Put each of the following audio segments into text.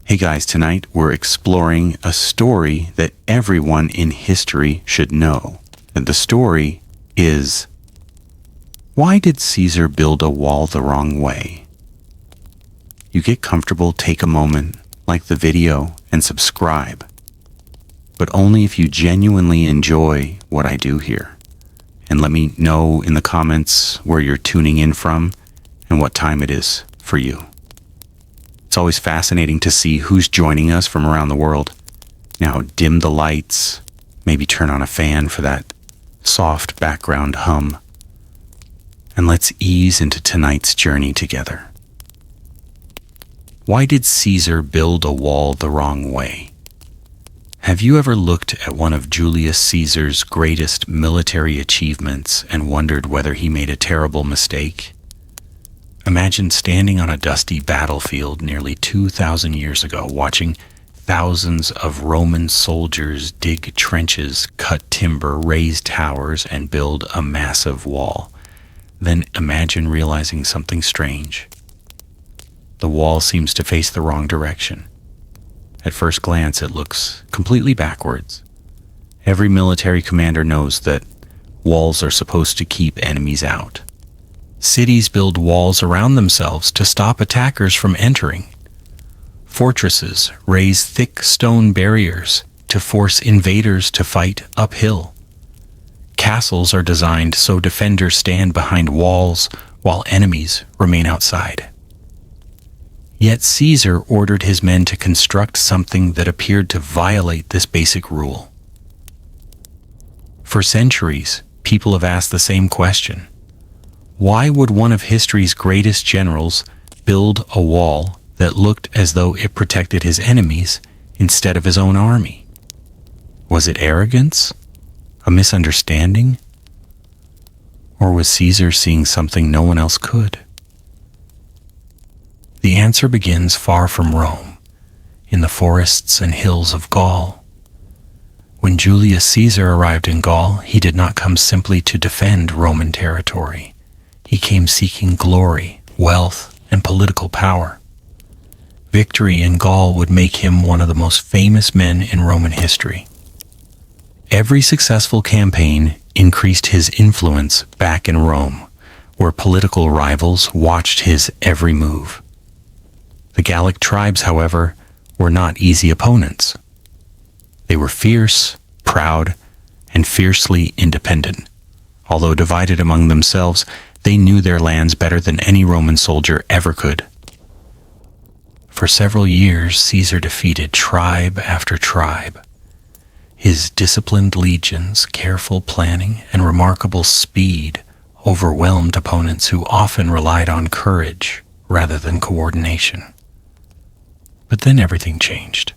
Hey guys, tonight we're exploring a story that everyone in history should know. And the story is, why did Caesar build a wall the wrong way? You get comfortable, take a moment, like the video, and subscribe. But only if you genuinely enjoy what I do here. And let me know in the comments where you're tuning in from and what time it is for you. It's always fascinating to see who's joining us from around the world. Now dim the lights, maybe turn on a fan for that soft background hum. And let's ease into tonight's journey together. Why did Caesar build a wall the wrong way? Have you ever looked at one of Julius Caesar's greatest military achievements and wondered whether he made a terrible mistake? Imagine standing on a dusty battlefield nearly 2,000 years ago, watching thousands of Roman soldiers dig trenches, cut timber, raise towers, and build a massive wall. Then imagine realizing something strange. The wall seems to face the wrong direction. At first glance, it looks completely backwards. Every military commander knows that walls are supposed to keep enemies out. Cities build walls around themselves to stop attackers from entering. Fortresses raise thick stone barriers to force invaders to fight uphill. Castles are designed so defenders stand behind walls while enemies remain outside. Yet Caesar ordered his men to construct something that appeared to violate this basic rule. For centuries, people have asked the same question. Why would one of history's greatest generals build a wall that looked as though it protected his enemies instead of his own army? Was it arrogance? A misunderstanding? Or was Caesar seeing something no one else could? The answer begins far from Rome, in the forests and hills of Gaul. When Julius Caesar arrived in Gaul, he did not come simply to defend Roman territory. He came seeking glory, wealth, and political power. Victory in Gaul would make him one of the most famous men in Roman history. Every successful campaign increased his influence back in Rome, where political rivals watched his every move. The Gallic tribes, however, were not easy opponents. They were fierce, proud, and fiercely independent. Although divided among themselves, they knew their lands better than any Roman soldier ever could. For several years, Caesar defeated tribe after tribe. His disciplined legions, careful planning, and remarkable speed overwhelmed opponents who often relied on courage rather than coordination. But then everything changed.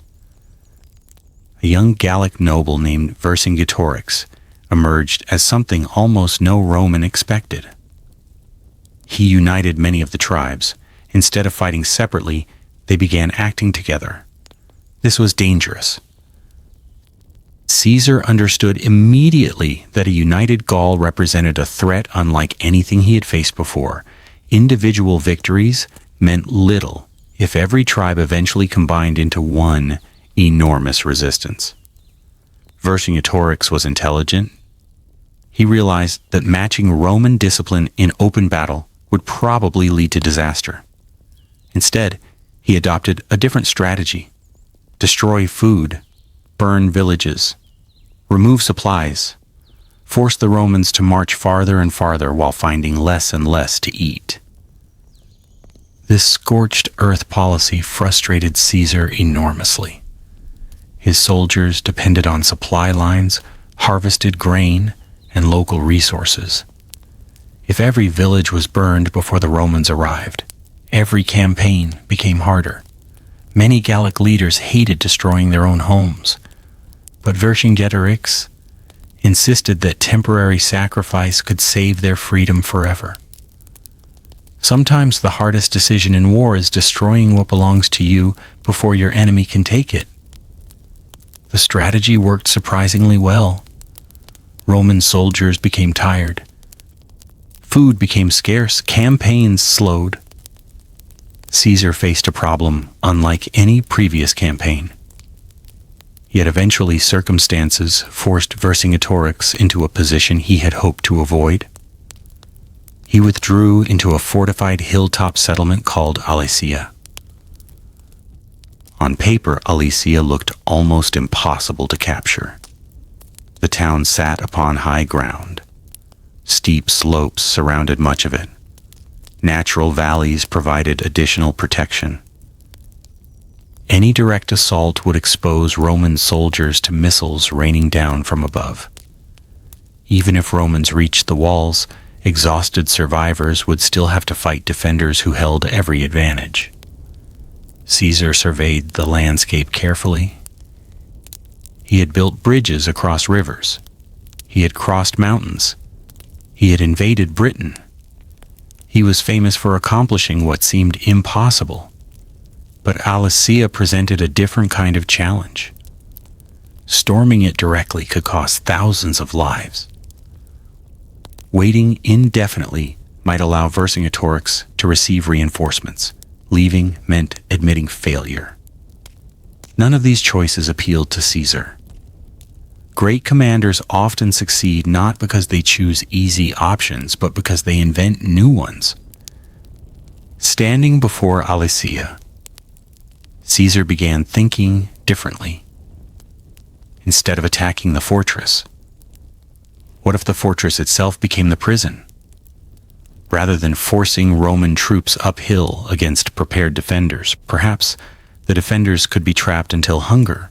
A young Gallic noble named Vercingetorix emerged as something almost no Roman expected. He united many of the tribes. Instead of fighting separately, they began acting together. This was dangerous. Caesar understood immediately that a united Gaul represented a threat unlike anything he had faced before. Individual victories meant little if every tribe eventually combined into one enormous resistance. Vercingetorix was intelligent. He realized that matching Roman discipline in open battle would probably lead to disaster. Instead, he adopted a different strategy: destroy food, burn villages, remove supplies, force the Romans to march farther and farther while finding less and less to eat. This scorched earth policy frustrated Caesar enormously. His soldiers depended on supply lines, harvested grain, and local resources. If every village was burned before the Romans arrived, every campaign became harder. Many Gallic leaders hated destroying their own homes, but Vercingetorix insisted that temporary sacrifice could save their freedom forever. Sometimes the hardest decision in war is destroying what belongs to you before your enemy can take it. The strategy worked surprisingly well. Roman soldiers became tired. Food became scarce. Campaigns slowed. Caesar faced a problem unlike any previous campaign. Yet eventually circumstances forced Vercingetorix into a position he had hoped to avoid. He withdrew into a fortified hilltop settlement called Alesia. On paper, Alesia looked almost impossible to capture. The town sat upon high ground. Steep slopes surrounded much of it. Natural valleys provided additional protection. Any direct assault would expose Roman soldiers to missiles raining down from above. Even if Romans reached the walls, exhausted survivors would still have to fight defenders who held every advantage. Caesar surveyed the landscape carefully. He had built bridges across rivers. He had crossed mountains. He had invaded Britain. He was famous for accomplishing what seemed impossible. But Alesia presented a different kind of challenge. Storming it directly could cost thousands of lives. Waiting indefinitely might allow Vercingetorix to receive reinforcements. Leaving meant admitting failure. None of these choices appealed to Caesar. Great commanders often succeed not because they choose easy options, but because they invent new ones. Standing before Alesia, Caesar began thinking differently. Instead of attacking the fortress, what if the fortress itself became the prison? Rather than forcing Roman troops uphill against prepared defenders, perhaps the defenders could be trapped until hunger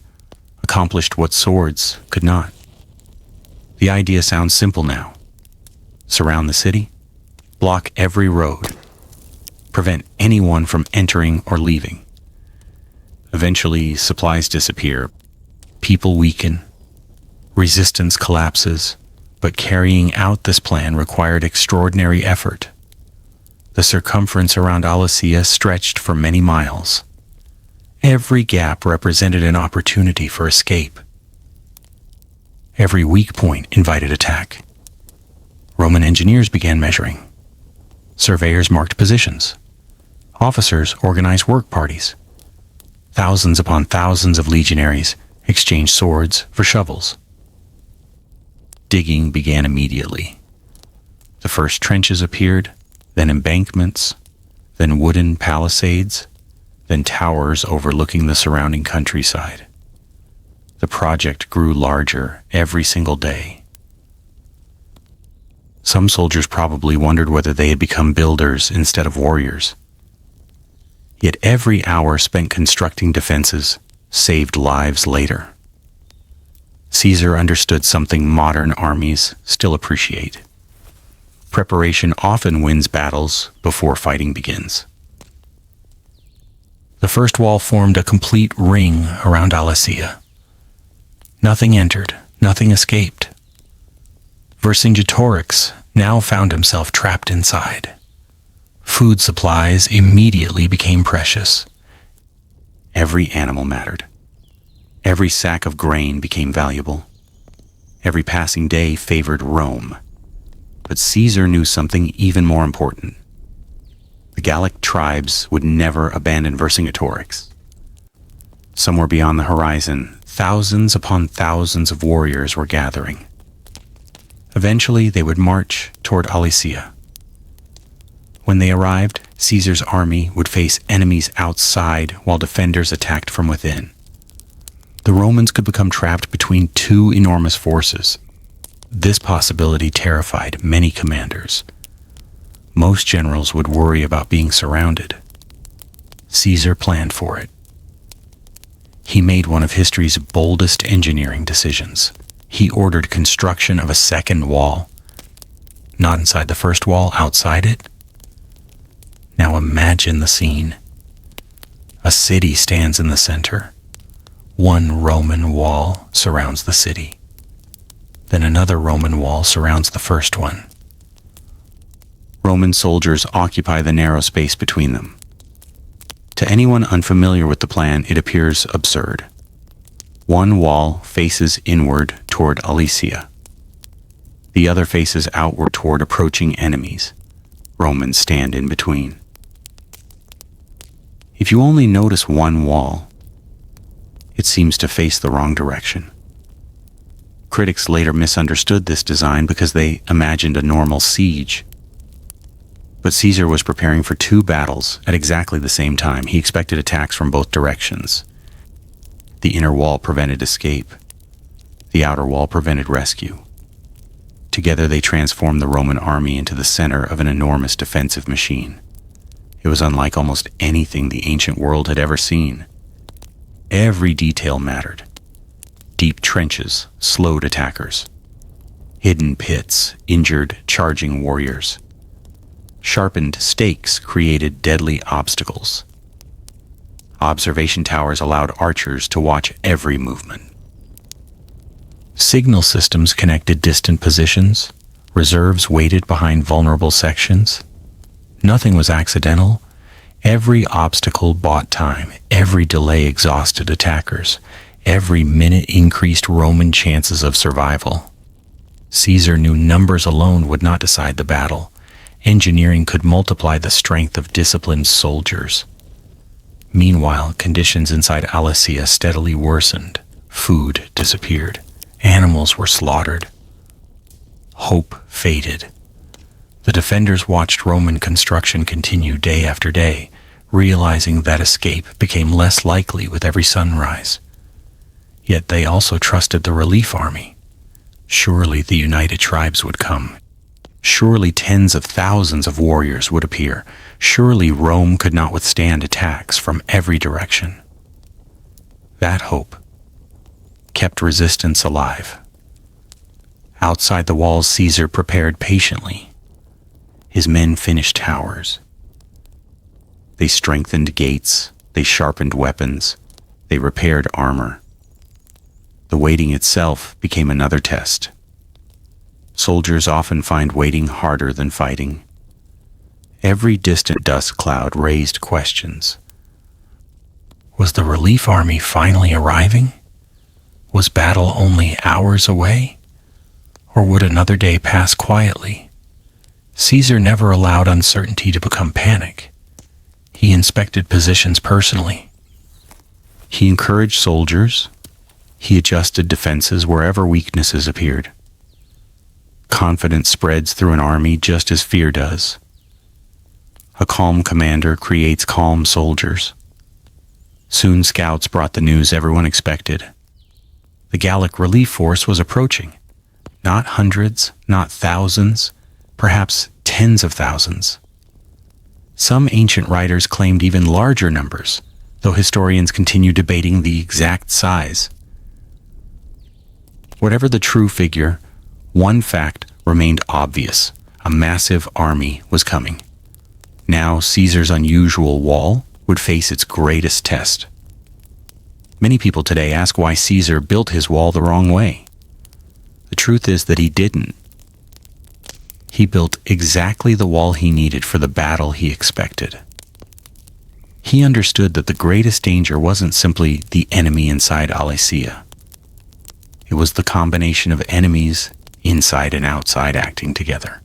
accomplished what swords could not. The idea sounds simple now. Surround the city, block every road, prevent anyone from entering or leaving. Eventually, supplies disappear, people weaken, resistance collapses, but carrying out this plan required extraordinary effort. The circumference around Alesia stretched for many miles. Every gap represented an opportunity for escape. Every weak point invited attack. Roman engineers began measuring. Surveyors marked positions. Officers organized work parties. Thousands upon thousands of legionaries exchanged swords for shovels. Digging began immediately. The first trenches appeared, then embankments, then wooden palisades, then towers overlooking the surrounding countryside. The project grew larger every single day. Some soldiers probably wondered whether they had become builders instead of warriors. Yet every hour spent constructing defenses saved lives later. Caesar understood something modern armies still appreciate. Preparation often wins battles before fighting begins. The first wall formed a complete ring around Alesia. Nothing entered, nothing escaped. Vercingetorix now found himself trapped inside. Food supplies immediately became precious. Every animal mattered. Every sack of grain became valuable. Every passing day favored Rome. But Caesar knew something even more important. The Gallic tribes would never abandon Vercingetorix. Somewhere beyond the horizon, thousands upon thousands of warriors were gathering. Eventually, they would march toward Alesia. When they arrived, Caesar's army would face enemies outside while defenders attacked from within. The Romans could become trapped between two enormous forces. This possibility terrified many commanders. Most generals would worry about being surrounded. Caesar planned for it. He made one of history's boldest engineering decisions. He ordered construction of a second wall. Not inside the first wall, outside it. Now imagine the scene. A city stands in the center. One Roman wall surrounds the city. Then another Roman wall surrounds the first one. Roman soldiers occupy the narrow space between them. To anyone unfamiliar with the plan, it appears absurd. One wall faces inward toward Alesia. The other faces outward toward approaching enemies. Romans stand in between. If you only notice one wall, it seems to face the wrong direction. Critics later misunderstood this design because they imagined a normal siege. But Caesar was preparing for two battles at exactly the same time. He expected attacks from both directions. The inner wall prevented escape. The outer wall prevented rescue. Together they transformed the Roman army into the center of an enormous defensive machine. It was unlike almost anything the ancient world had ever seen. Every detail mattered. Deep trenches slowed attackers. Hidden pits injured charging warriors. Sharpened stakes created deadly obstacles. Observation towers allowed archers to watch every movement. Signal systems connected distant positions. Reserves waited behind vulnerable sections. Nothing was accidental. Every obstacle bought time. Every delay exhausted attackers. Every minute increased Roman chances of survival. Caesar knew numbers alone would not decide the battle. Engineering could multiply the strength of disciplined soldiers. Meanwhile, conditions inside Alesia steadily worsened. Food disappeared. Animals were slaughtered. Hope faded. The defenders watched Roman construction continue day after day, realizing that escape became less likely with every sunrise. Yet they also trusted the relief army. Surely the united tribes would come. Surely tens of thousands of warriors would appear. Surely Rome could not withstand attacks from every direction. That hope kept resistance alive. Outside the walls, Caesar prepared patiently. His men finished towers. They strengthened gates. They sharpened weapons. They repaired armor. The waiting itself became another test. Soldiers often find waiting harder than fighting. Every distant dust cloud raised questions. Was the relief army finally arriving? Was battle only hours away? Or would another day pass quietly? Caesar never allowed uncertainty to become panic. He inspected positions personally. He encouraged soldiers. He adjusted defenses wherever weaknesses appeared. Confidence spreads through an army just as fear does. A calm commander creates calm soldiers. Soon scouts brought the news everyone expected. The Gallic relief force was approaching. Not hundreds, not thousands, perhaps tens of thousands. Some ancient writers claimed even larger numbers, though historians continue debating the exact size. Whatever the true figure, one fact remained obvious. A massive army was coming. Now Caesar's unusual wall would face its greatest test. Many people today ask why Caesar built his wall the wrong way. The truth is that he didn't. He built exactly the wall he needed for the battle he expected. He understood that the greatest danger wasn't simply the enemy inside Alesia. It was the combination of enemies inside and outside acting together.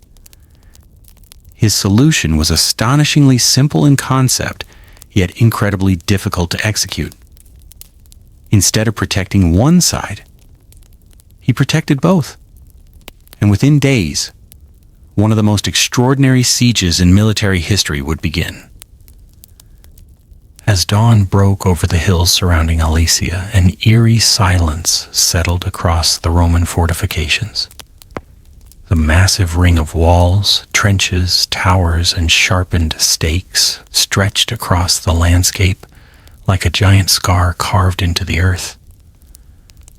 His solution was astonishingly simple in concept, yet incredibly difficult to execute. Instead of protecting one side, he protected both. And within days, one of the most extraordinary sieges in military history would begin. As dawn broke over the hills surrounding Alesia, an eerie silence settled across the Roman fortifications. The massive ring of walls, trenches, towers, and sharpened stakes stretched across the landscape like a giant scar carved into the earth.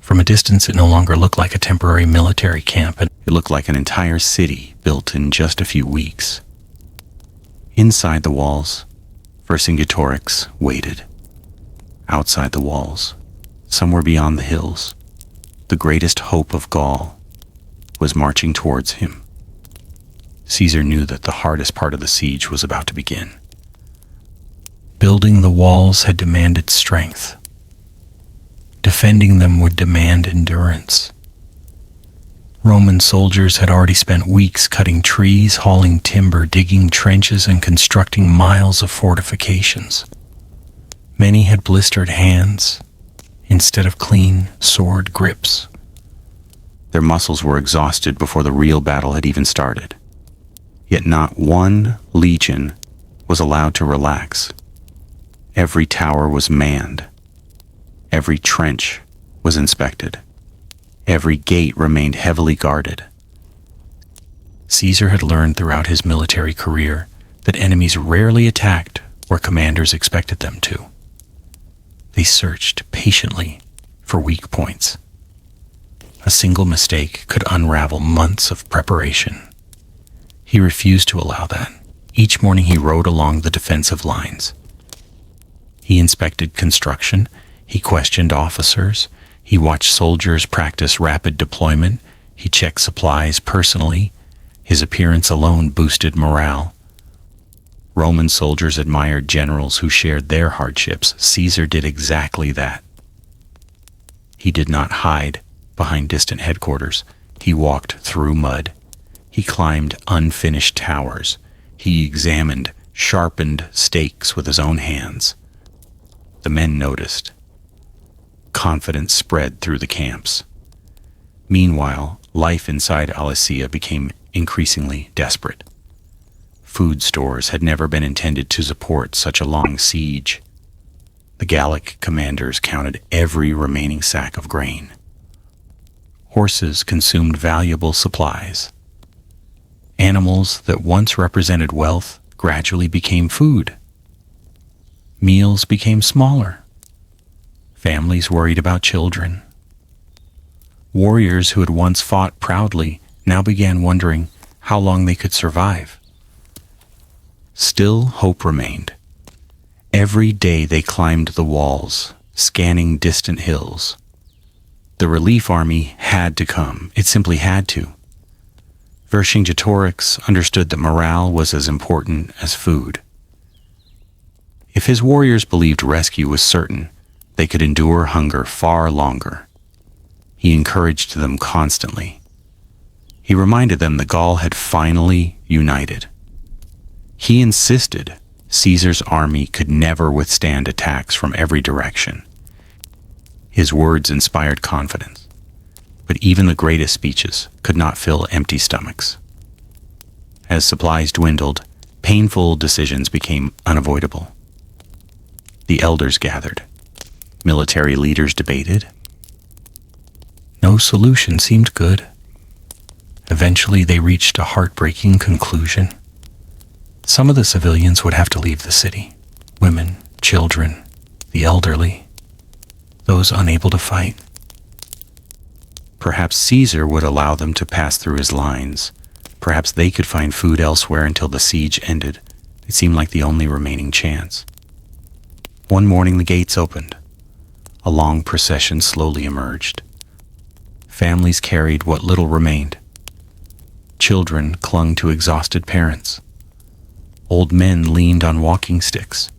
From a distance, it no longer looked like a temporary military camp. It looked like an entire city built in just a few weeks. Inside the walls, Vercingetorix waited. Outside the walls, somewhere beyond the hills, the greatest hope of Gaul was marching towards him. Caesar knew that the hardest part of the siege was about to begin. Building the walls had demanded strength. Defending them would demand endurance. Roman soldiers had already spent weeks cutting trees, hauling timber, digging trenches, and constructing miles of fortifications. Many had blistered hands instead of clean sword grips. Their muscles were exhausted before the real battle had even started. Yet not one legion was allowed to relax. Every tower was manned. Every trench was inspected. Every gate remained heavily guarded. Caesar had learned throughout his military career that enemies rarely attacked where commanders expected them to. They searched patiently for weak points. A single mistake could unravel months of preparation. He refused to allow that. Each morning he rode along the defensive lines. He inspected construction, he questioned officers, he watched soldiers practice rapid deployment, he checked supplies personally. His appearance alone boosted morale. Roman soldiers admired generals who shared their hardships. Caesar did exactly that. He did not hide behind distant headquarters. He walked through mud. He climbed unfinished towers. He examined sharpened stakes with his own hands. The men noticed. Confidence spread through the camps. Meanwhile, life inside Alesia became increasingly desperate. Food stores had never been intended to support such a long siege. The Gallic commanders counted every remaining sack of grain. Horses consumed valuable supplies. Animals that once represented wealth gradually became food. Meals became smaller. Families worried about children. Warriors who had once fought proudly now began wondering how long they could survive. Still, hope remained. Every day they climbed the walls, scanning distant hills. The relief army had to come. It simply had to. Vercingetorix understood that morale was as important as food. If his warriors believed rescue was certain, they could endure hunger far longer. He encouraged them constantly. He reminded them that Gaul had finally united. He insisted Caesar's army could never withstand attacks from every direction. His words inspired confidence, but even the greatest speeches could not fill empty stomachs. As supplies dwindled, painful decisions became unavoidable. The elders gathered. Military leaders debated. No solution seemed good. Eventually, they reached a heartbreaking conclusion. Some of the civilians would have to leave the city. Women, children, the elderly, those unable to fight. Perhaps Caesar would allow them to pass through his lines. Perhaps they could find food elsewhere until the siege ended. It seemed like the only remaining chance. One morning the gates opened. A long procession slowly emerged. Families carried what little remained. Children clung to exhausted parents. Old men leaned on walking sticks.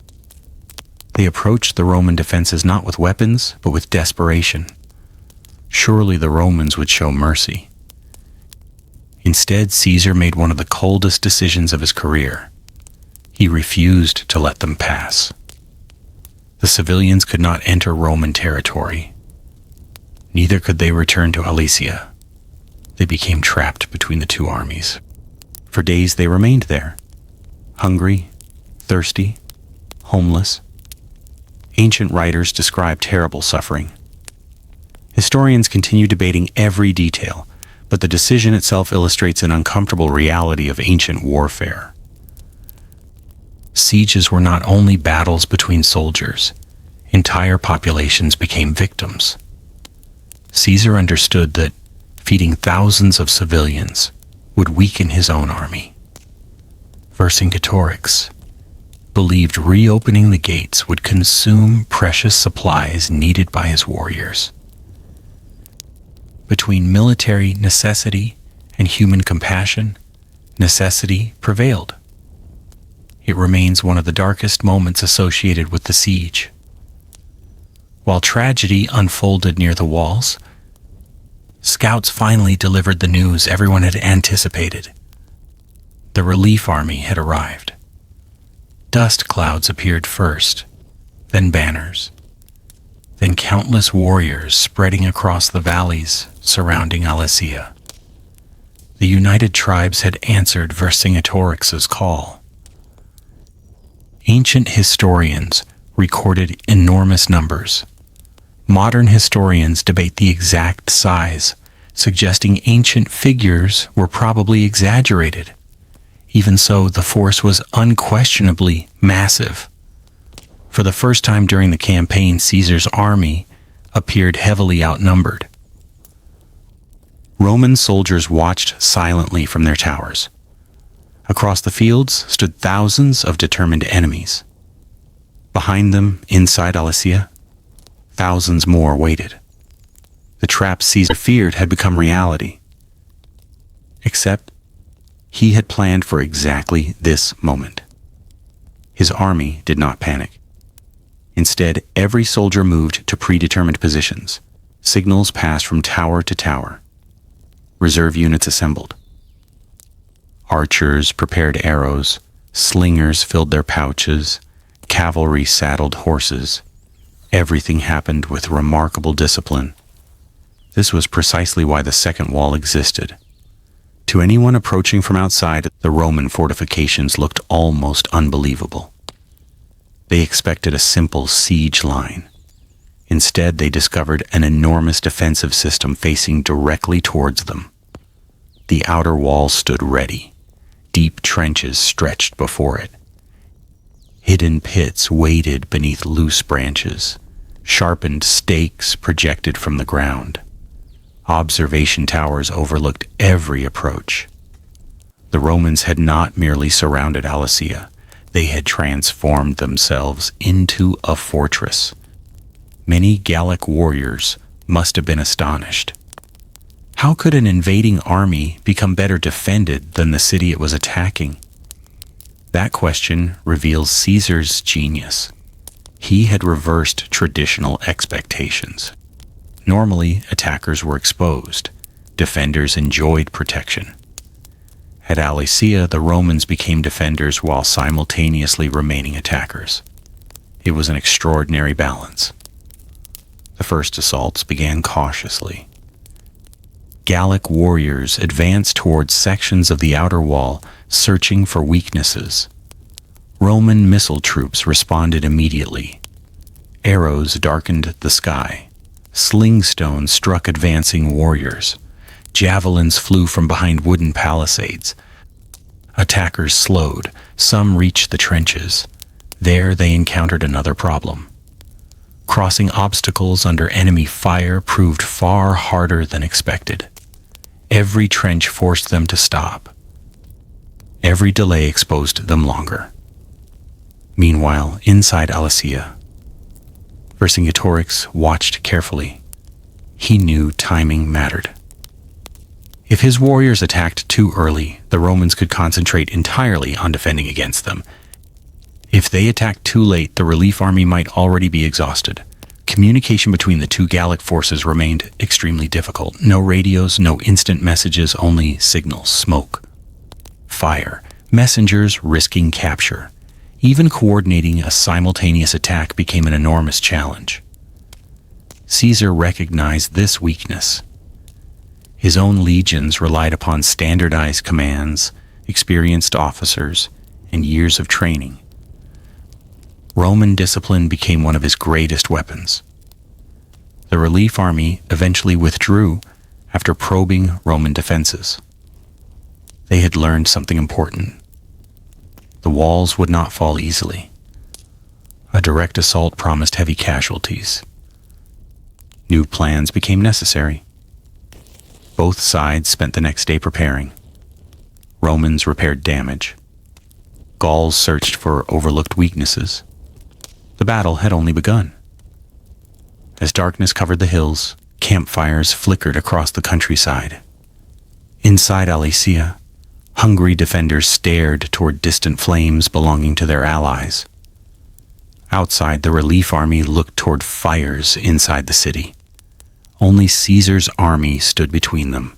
They approached the Roman defenses not with weapons, but with desperation. Surely the Romans would show mercy. Instead, Caesar made one of the coldest decisions of his career. He refused to let them pass. The civilians could not enter Roman territory. Neither could they return to Alesia. They became trapped between the two armies. For days they remained there, hungry, thirsty, homeless. Ancient writers describe terrible suffering. Historians continue debating every detail, but the decision itself illustrates an uncomfortable reality of ancient warfare. Sieges were not only battles between soldiers. Entire populations became victims. Caesar understood that feeding thousands of civilians would weaken his own army. Vercingetorix believed reopening the gates would consume precious supplies needed by his warriors. Between military necessity and human compassion, necessity prevailed. It remains one of the darkest moments associated with the siege. While tragedy unfolded near the walls, scouts finally delivered the news everyone had anticipated. The relief army had arrived. Dust clouds appeared first, then banners, then countless warriors spreading across the valleys surrounding Alesia. The united tribes had answered Vercingetorix's call. Ancient historians recorded enormous numbers. Modern historians debate the exact size, suggesting ancient figures were probably exaggerated. Even so, the force was unquestionably massive. For the first time during the campaign, Caesar's army appeared heavily outnumbered. Roman soldiers watched silently from their towers. Across the fields stood thousands of determined enemies. Behind them, inside Alesia, thousands more waited. The trap Caesar feared had become reality. Except, he had planned for exactly this moment. His army did not panic. Instead, every soldier moved to predetermined positions. Signals passed from tower to tower. Reserve units assembled. Archers prepared arrows, slingers filled their pouches, cavalry saddled horses. Everything happened with remarkable discipline. This was precisely why the second wall existed. To anyone approaching from outside, the Roman fortifications looked almost unbelievable. They expected a simple siege line. Instead, they discovered an enormous defensive system facing directly towards them. The outer wall stood ready. Deep trenches stretched before it. Hidden pits waited beneath loose branches. Sharpened stakes projected from the ground. Observation towers overlooked every approach. The Romans had not merely surrounded Alesia, they had transformed themselves into a fortress. Many Gallic warriors must have been astonished. How could an invading army become better defended than the city it was attacking? That question reveals Caesar's genius. He had reversed traditional expectations. Normally, attackers were exposed. Defenders enjoyed protection. At Alesia, the Romans became defenders while simultaneously remaining attackers. It was an extraordinary balance. The first assaults began cautiously. Gallic warriors advanced towards sections of the outer wall, searching for weaknesses. Roman missile troops responded immediately. Arrows darkened the sky. Sling stones struck advancing warriors. Javelins flew from behind wooden palisades. Attackers slowed. Some reached the trenches. There they encountered another problem. Crossing obstacles under enemy fire proved far harder than expected. Every trench forced them to stop. Every delay exposed them longer. Meanwhile, inside Alesia, Vercingetorix watched carefully. He knew timing mattered. If his warriors attacked too early, the Romans could concentrate entirely on defending against them. If they attacked too late, the relief army might already be exhausted. Communication between the two Gallic forces remained extremely difficult. No radios, no instant messages, only signals, smoke, fire, messengers risking capture. Even coordinating a simultaneous attack became an enormous challenge. Caesar recognized this weakness. His own legions relied upon standardized commands, experienced officers, and years of training. Roman discipline became one of his greatest weapons. The relief army eventually withdrew after probing Roman defenses. They had learned something important. The walls would not fall easily. A direct assault promised heavy casualties. New plans became necessary. Both sides spent the next day preparing. Romans repaired damage. Gauls searched for overlooked weaknesses. The battle had only begun. As darkness covered the hills, campfires flickered across the countryside. Inside Alesia, hungry defenders stared toward distant flames belonging to their allies. Outside, the relief army looked toward fires inside the city. Only Caesar's army stood between them.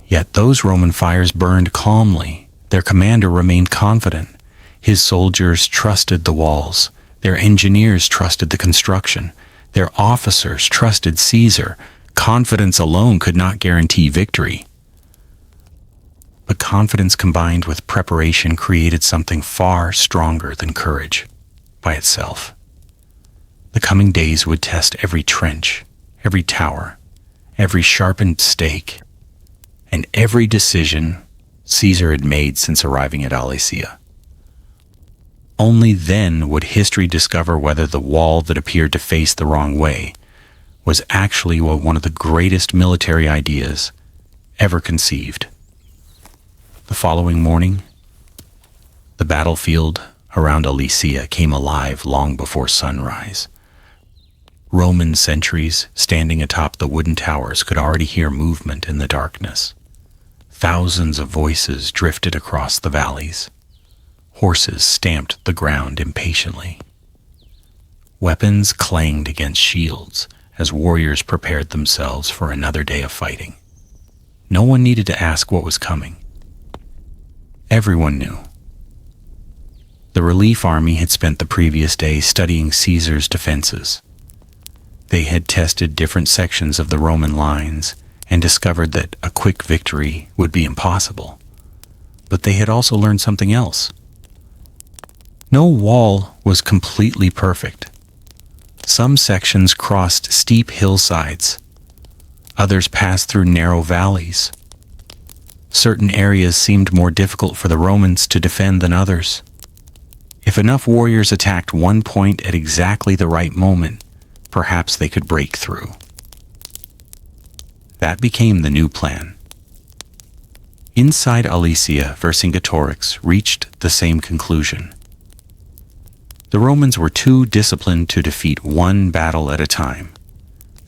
Yet those Roman fires burned calmly. Their commander remained confident. His soldiers trusted the walls, Their engineers trusted the construction. Their officers trusted Caesar. Confidence alone could not guarantee victory. But confidence combined with preparation created something far stronger than courage by itself. The coming days would test every trench, every tower, every sharpened stake, and every decision Caesar had made since arriving at Alesia. Only then would history discover whether the wall that appeared to face the wrong way was actually one of the greatest military ideas ever conceived. The following morning, the battlefield around Alesia came alive long before sunrise. Roman sentries standing atop the wooden towers could already hear movement in the darkness. Thousands of voices drifted across the valleys. Horses stamped the ground impatiently. Weapons clanged against shields as warriors prepared themselves for another day of fighting. No one needed to ask what was coming. Everyone knew. The relief army had spent the previous day studying Caesar's defenses. They had tested different sections of the Roman lines and discovered that a quick victory would be impossible. But they had also learned something else. No wall was completely perfect. Some sections crossed steep hillsides. Others passed through narrow valleys. Certain areas seemed more difficult for the Romans to defend than others. If enough warriors attacked one point at exactly the right moment, perhaps they could break through. That became the new plan. Inside Alesia, Vercingetorix reached the same conclusion. The Romans were too disciplined to defeat one battle at a time.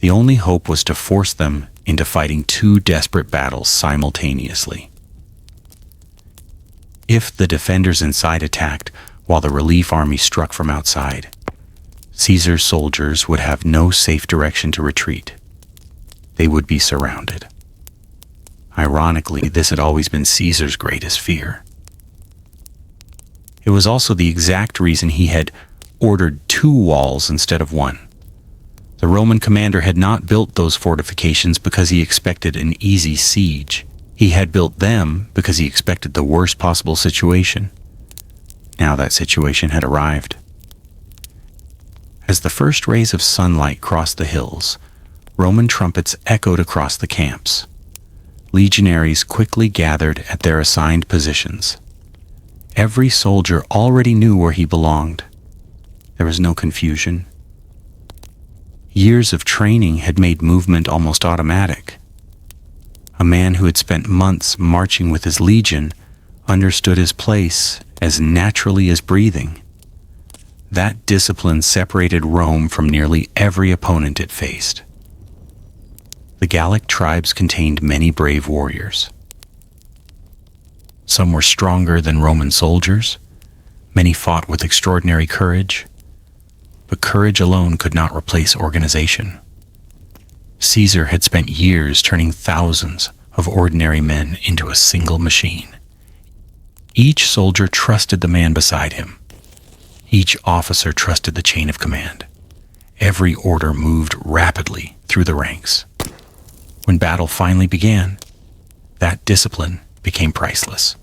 The only hope was to force them into fighting two desperate battles simultaneously. If the defenders inside attacked while the relief army struck from outside, Caesar's soldiers would have no safe direction to retreat. They would be surrounded. Ironically, this had always been Caesar's greatest fear. It was also the exact reason he had ordered 2 walls instead of 1. The Roman commander had not built those fortifications because he expected an easy siege. He had built them because he expected the worst possible situation. Now that situation had arrived. As the first rays of sunlight crossed the hills, Roman trumpets echoed across the camps. Legionaries quickly gathered at their assigned positions. Every soldier already knew where he belonged. There was no confusion. Years of training had made movement almost automatic. A man who had spent months marching with his legion understood his place as naturally as breathing. That discipline separated Rome from nearly every opponent it faced. The Gallic tribes contained many brave warriors. Some were stronger than Roman soldiers. Many fought with extraordinary courage. But courage alone could not replace organization. Caesar had spent years turning thousands of ordinary men into a single machine. Each soldier trusted the man beside him. Each officer trusted the chain of command. Every order moved rapidly through the ranks. When battle finally began, that discipline became priceless.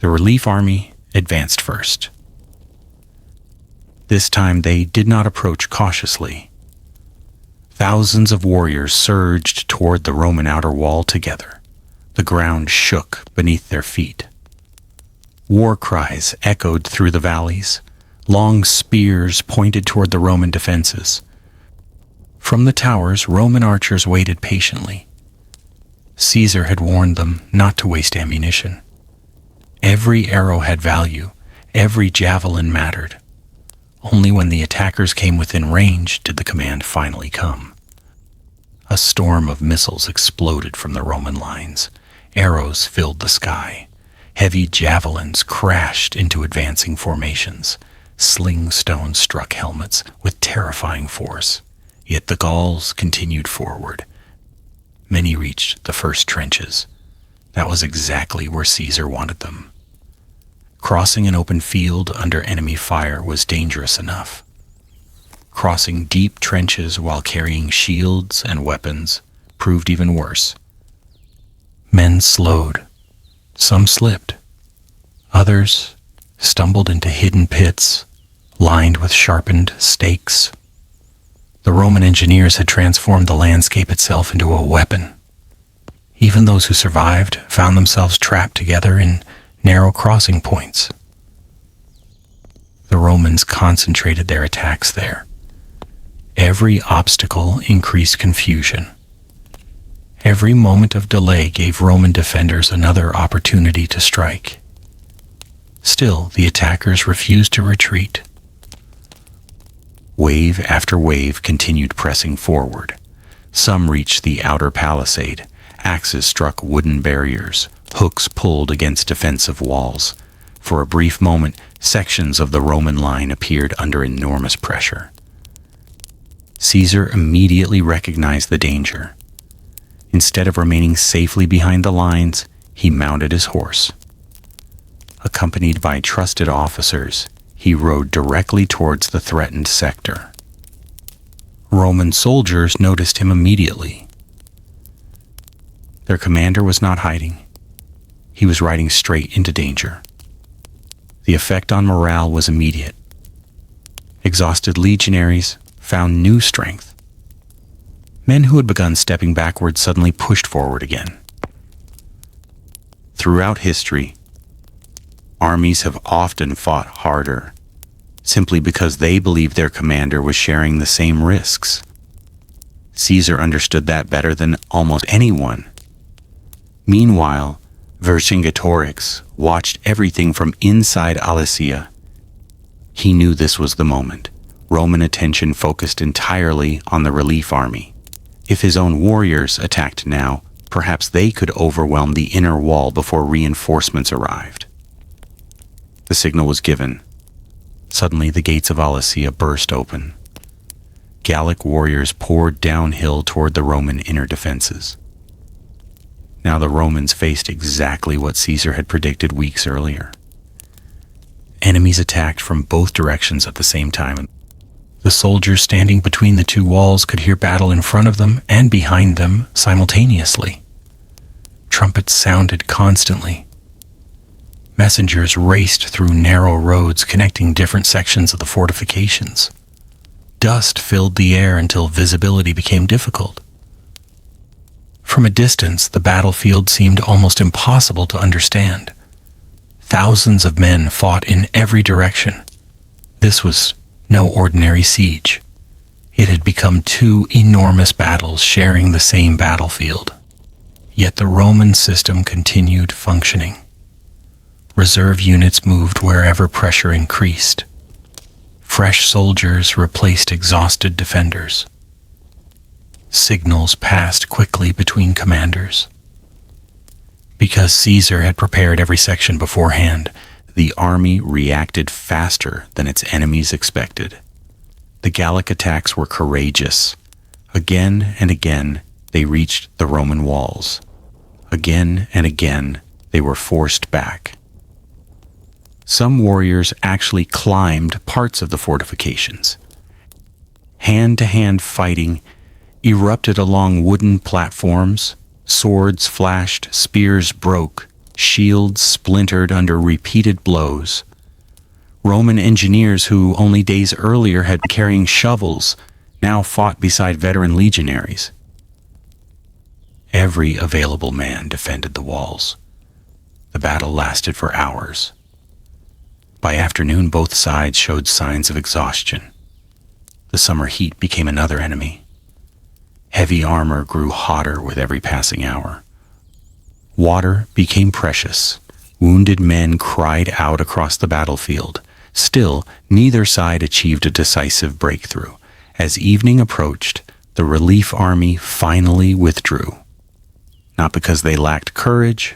The relief army advanced first. This time they did not approach cautiously. Thousands of warriors surged toward the Roman outer wall together. The ground shook beneath their feet. War cries echoed through the valleys. Long spears pointed toward the Roman defenses. From the towers, Roman archers waited patiently. Caesar had warned them not to waste ammunition. Every arrow had value. Every javelin mattered. Only when the attackers came within range did the command finally come. A storm of missiles exploded from the Roman lines. Arrows filled the sky. Heavy javelins crashed into advancing formations. Sling stones struck helmets with terrifying force. Yet the Gauls continued forward. Many reached the first trenches. That was exactly where Caesar wanted them. Crossing an open field under enemy fire was dangerous enough. Crossing deep trenches while carrying shields and weapons proved even worse. Men slowed. Some slipped. Others stumbled into hidden pits lined with sharpened stakes. The Roman engineers had transformed the landscape itself into a weapon. Even those who survived found themselves trapped together in narrow crossing points. The Romans concentrated their attacks there. Every obstacle increased confusion. Every moment of delay gave Roman defenders another opportunity to strike. Still, the attackers refused to retreat. Wave after wave continued pressing forward. Some reached the outer palisade. Axes struck wooden barriers. Hooks pulled against defensive walls. For a brief moment, sections of the Roman line appeared under enormous pressure. Caesar immediately recognized the danger. Instead of remaining safely behind the lines, he mounted his horse. Accompanied by trusted officers, he rode directly towards the threatened sector. Roman soldiers noticed him immediately. Their commander was not hiding. He was riding straight into danger. The effect on morale was immediate. Exhausted legionaries found new strength. Men who had begun stepping backward suddenly pushed forward again. Throughout history, armies have often fought harder simply because they believed their commander was sharing the same risks. Caesar understood that better than almost anyone. Meanwhile, Vercingetorix watched everything from inside Alesia. He knew this was the moment. Roman attention focused entirely on the relief army. If his own warriors attacked now, perhaps they could overwhelm the inner wall before reinforcements arrived. The signal was given. Suddenly the gates of Alesia burst open. Gallic warriors poured downhill toward the Roman inner defenses. Now the Romans faced exactly what Caesar had predicted weeks earlier. Enemies attacked from both directions at the same time. The soldiers standing between the two walls could hear battle in front of them and behind them simultaneously. Trumpets sounded constantly. Messengers raced through narrow roads connecting different sections of the fortifications. Dust filled the air until visibility became difficult. From a distance, the battlefield seemed almost impossible to understand. Thousands of men fought in every direction. This was no ordinary siege. It had become two enormous battles sharing the same battlefield. Yet the Roman system continued functioning. Reserve units moved wherever pressure increased. Fresh soldiers replaced exhausted defenders. Signals passed quickly between commanders. Because Caesar had prepared every section beforehand, the army reacted faster than its enemies expected. The Gallic attacks were courageous. Again and again, they reached the Roman walls. Again and again, they were forced back. Some warriors actually climbed parts of the fortifications. Hand-to-hand fighting erupted along wooden platforms. Swords flashed, spears broke, shields splintered under repeated blows. Roman engineers who only days earlier had been carrying shovels now fought beside veteran legionaries. Every available man defended the walls. The battle lasted for hours. By afternoon, both sides showed signs of exhaustion. The summer heat became another enemy. Heavy armor grew hotter with every passing hour. Water became precious. Wounded men cried out across the battlefield. Still, neither side achieved a decisive breakthrough. As evening approached, the relief army finally withdrew. Not because they lacked courage,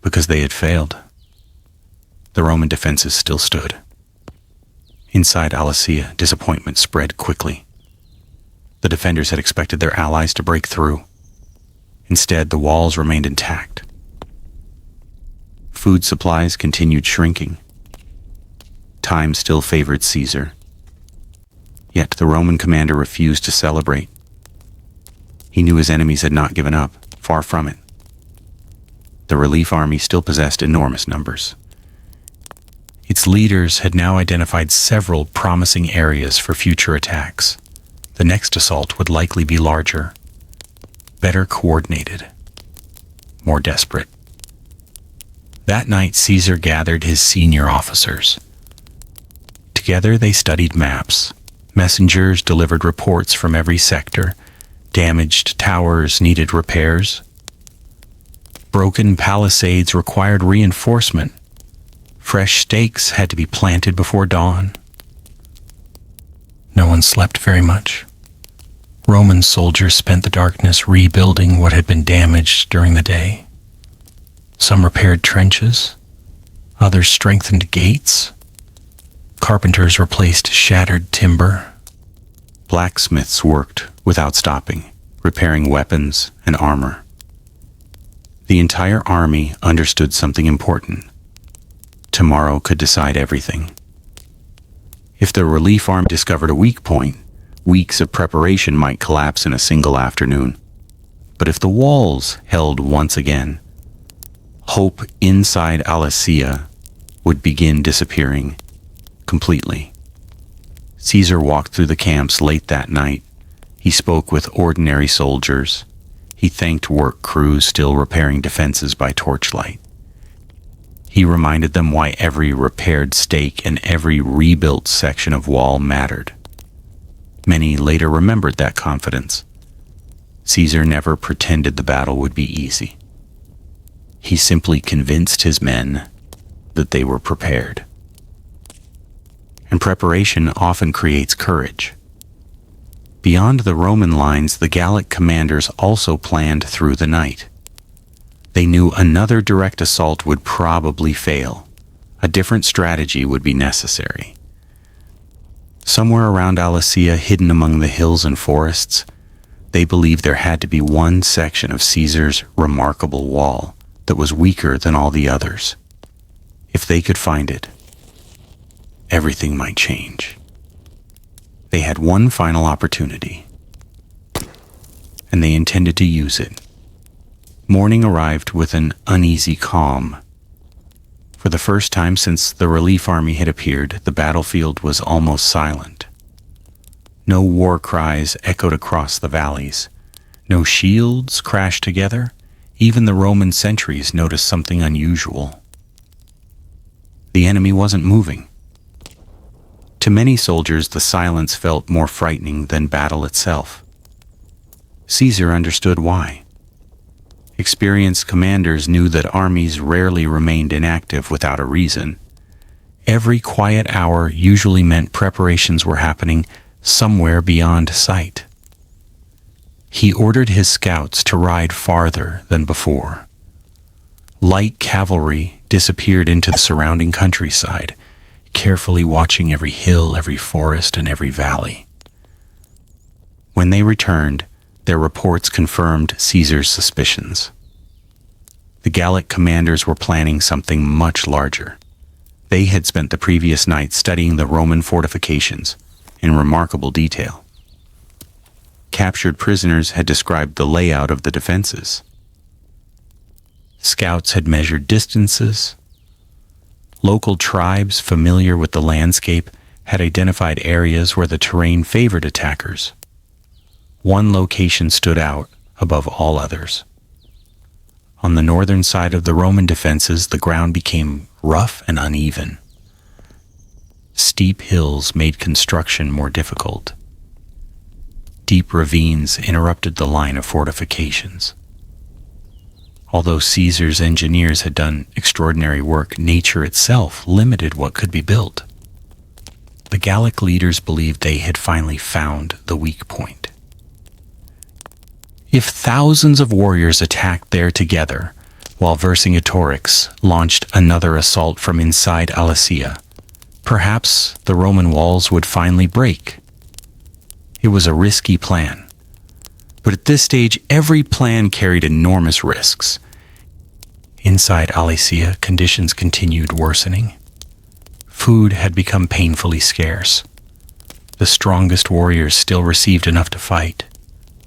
because they had failed. The Roman defenses still stood. Inside Alesia, disappointment spread quickly. The defenders had expected their allies to break through. Instead, the walls remained intact. Food supplies continued shrinking. Time still favored Caesar. Yet the Roman commander refused to celebrate. He knew his enemies had not given up, far from it. The relief army still possessed enormous numbers. Its leaders had now identified several promising areas for future attacks. The next assault would likely be larger, better coordinated, more desperate. That night, Caesar gathered his senior officers. Together they studied maps. Messengers delivered reports from every sector. Damaged towers needed repairs. Broken palisades required reinforcement. Fresh stakes had to be planted before dawn. No one slept very much. Roman soldiers spent the darkness rebuilding what had been damaged during the day. Some repaired trenches. Others strengthened gates. Carpenters replaced shattered timber. Blacksmiths worked without stopping, repairing weapons and armor. The entire army understood something important. Tomorrow could decide everything. If the relief army discovered a weak point, weeks of preparation might collapse in a single afternoon. But if the walls held once again, hope inside Alesia would begin disappearing completely. Caesar walked through the camps late that night. He spoke with ordinary soldiers. He thanked work crews still repairing defenses by torchlight. He reminded them why every repaired stake and every rebuilt section of wall mattered. Many later remembered that confidence. Caesar never pretended the battle would be easy. He simply convinced his men that they were prepared. And preparation often creates courage. Beyond the Roman lines, the Gallic commanders also planned through the night. They knew another direct assault would probably fail. A different strategy would be necessary. Somewhere around Alesia, hidden among the hills and forests, they believed there had to be one section of Caesar's remarkable wall that was weaker than all the others. If they could find it, everything might change. They had one final opportunity, and they intended to use it. Morning arrived with an uneasy calm. For the first time since the relief army had appeared, the battlefield was almost silent. No war cries echoed across the valleys. No shields crashed together. Even the Roman sentries noticed something unusual. The enemy wasn't moving. To many soldiers, the silence felt more frightening than battle itself. Caesar understood why. Experienced commanders knew that armies rarely remained inactive without a reason. Every quiet hour usually meant preparations were happening somewhere beyond sight. He ordered his scouts to ride farther than before. Light cavalry disappeared into the surrounding countryside, carefully watching every hill, every forest, and every valley. When they returned, their reports confirmed Caesar's suspicions. The Gallic commanders were planning something much larger. They had spent the previous night studying the Roman fortifications in remarkable detail. Captured prisoners had described the layout of the defenses. Scouts had measured distances. Local tribes familiar with the landscape had identified areas where the terrain favored attackers. One location stood out above all others. On the northern side of the Roman defenses, the ground became rough and uneven. Steep hills made construction more difficult. Deep ravines interrupted the line of fortifications. Although Caesar's engineers had done extraordinary work, nature itself limited what could be built. The Gallic leaders believed they had finally found the weak point. If thousands of warriors attacked there together, while Vercingetorix launched another assault from inside Alesia, perhaps the Roman walls would finally break. It was a risky plan. But at this stage, every plan carried enormous risks. Inside Alesia, conditions continued worsening. Food had become painfully scarce. The strongest warriors still received enough to fight,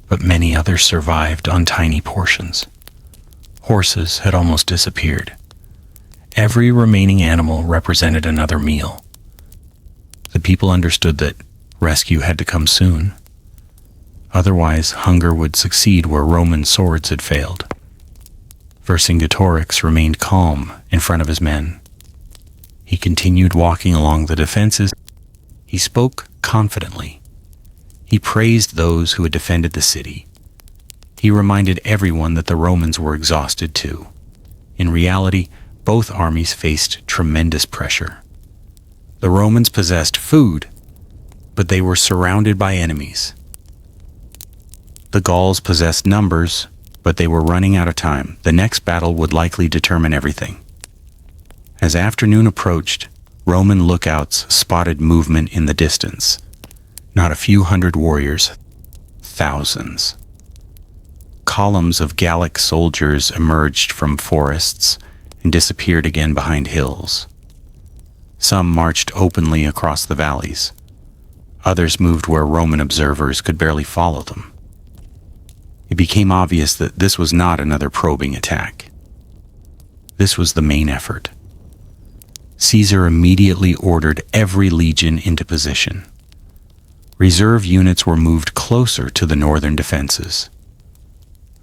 but many others survived on tiny portions. Horses had almost disappeared. Every remaining animal represented another meal. The people understood that rescue had to come soon. Otherwise, hunger would succeed where Roman swords had failed. Vercingetorix remained calm in front of his men. He continued walking along the defenses. He spoke confidently. He praised those who had defended the city. He reminded everyone that the Romans were exhausted too. In reality, both armies faced tremendous pressure. The Romans possessed food, but they were surrounded by enemies. The Gauls possessed numbers, but they were running out of time. The next battle would likely determine everything. As afternoon approached, Roman lookouts spotted movement in the distance. Not a few hundred warriors, thousands. Columns of Gallic soldiers emerged from forests and disappeared again behind hills. Some marched openly across the valleys. Others moved where Roman observers could barely follow them. It became obvious that this was not another probing attack. This was the main effort. Caesar immediately ordered every legion into position. Reserve units were moved closer to the northern defenses.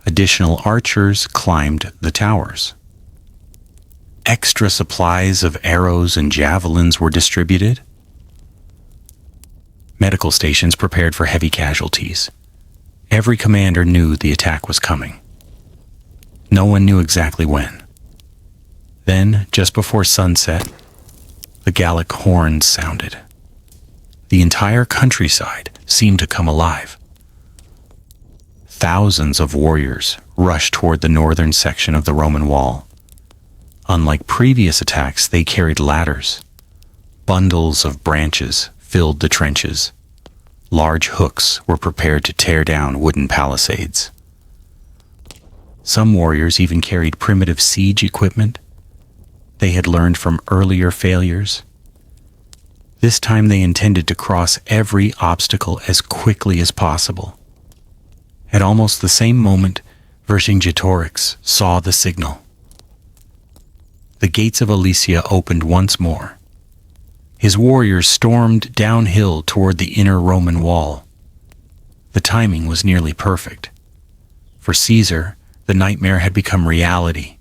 Additional archers climbed the towers. Extra supplies of arrows and javelins were distributed. Medical stations prepared for heavy casualties. Every commander knew the attack was coming. No one knew exactly when. Then, just before sunset, the Gallic horns sounded. The entire countryside seemed to come alive. Thousands of warriors rushed toward the northern section of the Roman wall. Unlike previous attacks, they carried ladders. Bundles of branches filled the trenches. Large hooks were prepared to tear down wooden palisades. Some warriors even carried primitive siege equipment. They had learned from earlier failures. This time they intended to cross every obstacle as quickly as possible. At almost the same moment, Vercingetorix saw the signal. The gates of Alesia opened once more. His warriors stormed downhill toward the inner Roman wall. The timing was nearly perfect. For Caesar, the nightmare had become reality.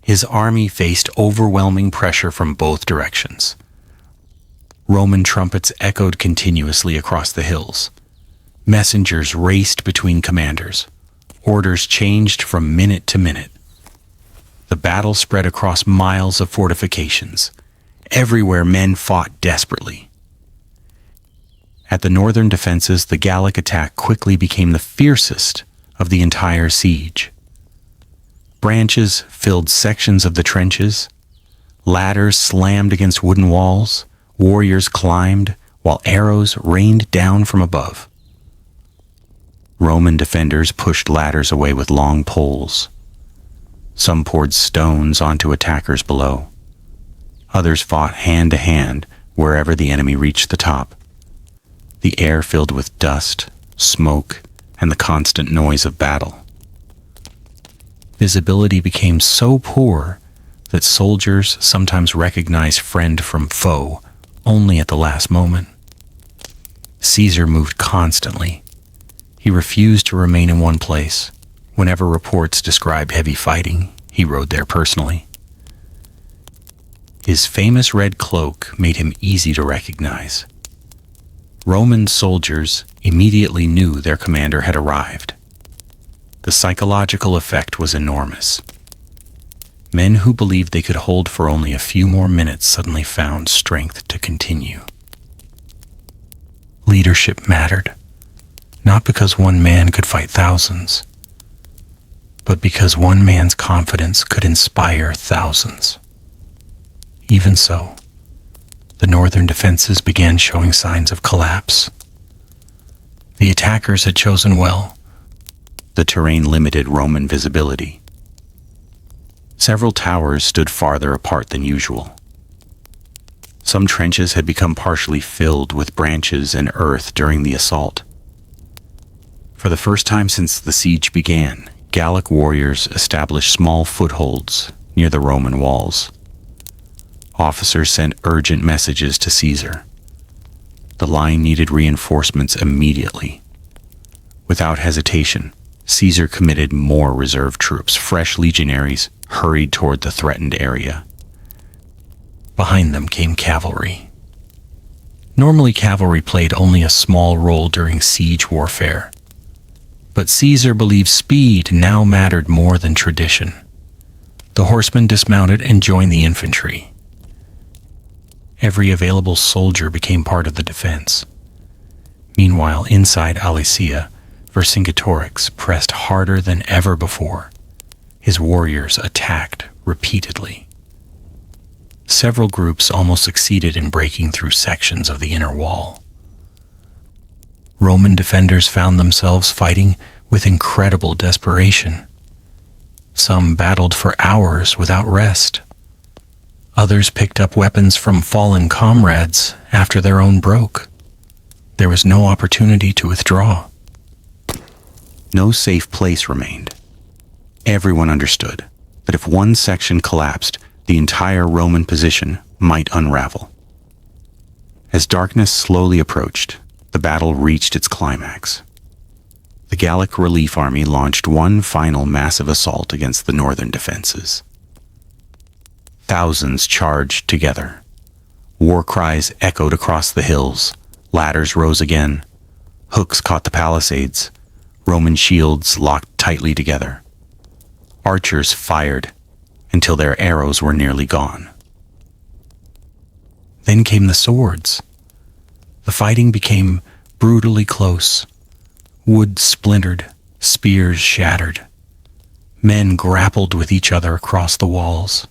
His army faced overwhelming pressure from both directions. Roman trumpets echoed continuously across the hills. Messengers raced between commanders. Orders changed from minute to minute. The battle spread across miles of fortifications. Everywhere men fought desperately. At the northern defenses, the Gallic attack quickly became the fiercest of the entire siege. Branches filled sections of the trenches. Ladders slammed against wooden walls. Warriors climbed, while arrows rained down from above. Roman defenders pushed ladders away with long poles. Some poured stones onto attackers below. Others fought hand to hand wherever the enemy reached the top. The air filled with dust, smoke, and the constant noise of battle. Visibility became so poor that soldiers sometimes recognized friend from foe only at the last moment. Caesar moved constantly. He refused to remain in one place. Whenever reports described heavy fighting, he rode there personally. His famous red cloak made him easy to recognize. Roman soldiers immediately knew their commander had arrived. The psychological effect was enormous. Men who believed they could hold for only a few more minutes suddenly found strength to continue. Leadership mattered, not because one man could fight thousands, but because one man's confidence could inspire thousands. Even so, the northern defenses began showing signs of collapse. The attackers had chosen well. The terrain limited Roman visibility. Several towers stood farther apart than usual. Some trenches had become partially filled with branches and earth during the assault. For the first time since the siege began, Gallic warriors established small footholds near the Roman walls. Officers sent urgent messages to Caesar. The line needed reinforcements immediately. Without hesitation, Caesar committed more reserve troops. Fresh legionaries hurried toward the threatened area. Behind them came cavalry. Normally, cavalry played only a small role during siege warfare. But Caesar believed speed now mattered more than tradition. The horsemen dismounted and joined the infantry. Every available soldier became part of the defense. Meanwhile, inside Alesia, Vercingetorix pressed harder than ever before. His warriors attacked repeatedly. Several groups almost succeeded in breaking through sections of the inner wall. Roman defenders found themselves fighting with incredible desperation. Some battled for hours without rest. Others picked up weapons from fallen comrades after their own broke. There was no opportunity to withdraw. No safe place remained. Everyone understood that if one section collapsed, the entire Roman position might unravel. As darkness slowly approached, the battle reached its climax. The Gallic relief army launched one final massive assault against the northern defenses. Thousands charged together. War cries echoed across the hills. Ladders rose again. Hooks caught the palisades. Roman shields locked tightly together. Archers fired until their arrows were nearly gone. Then came the swords. The fighting became brutally close. Wood splintered, spears shattered. Men grappled with each other across the walls.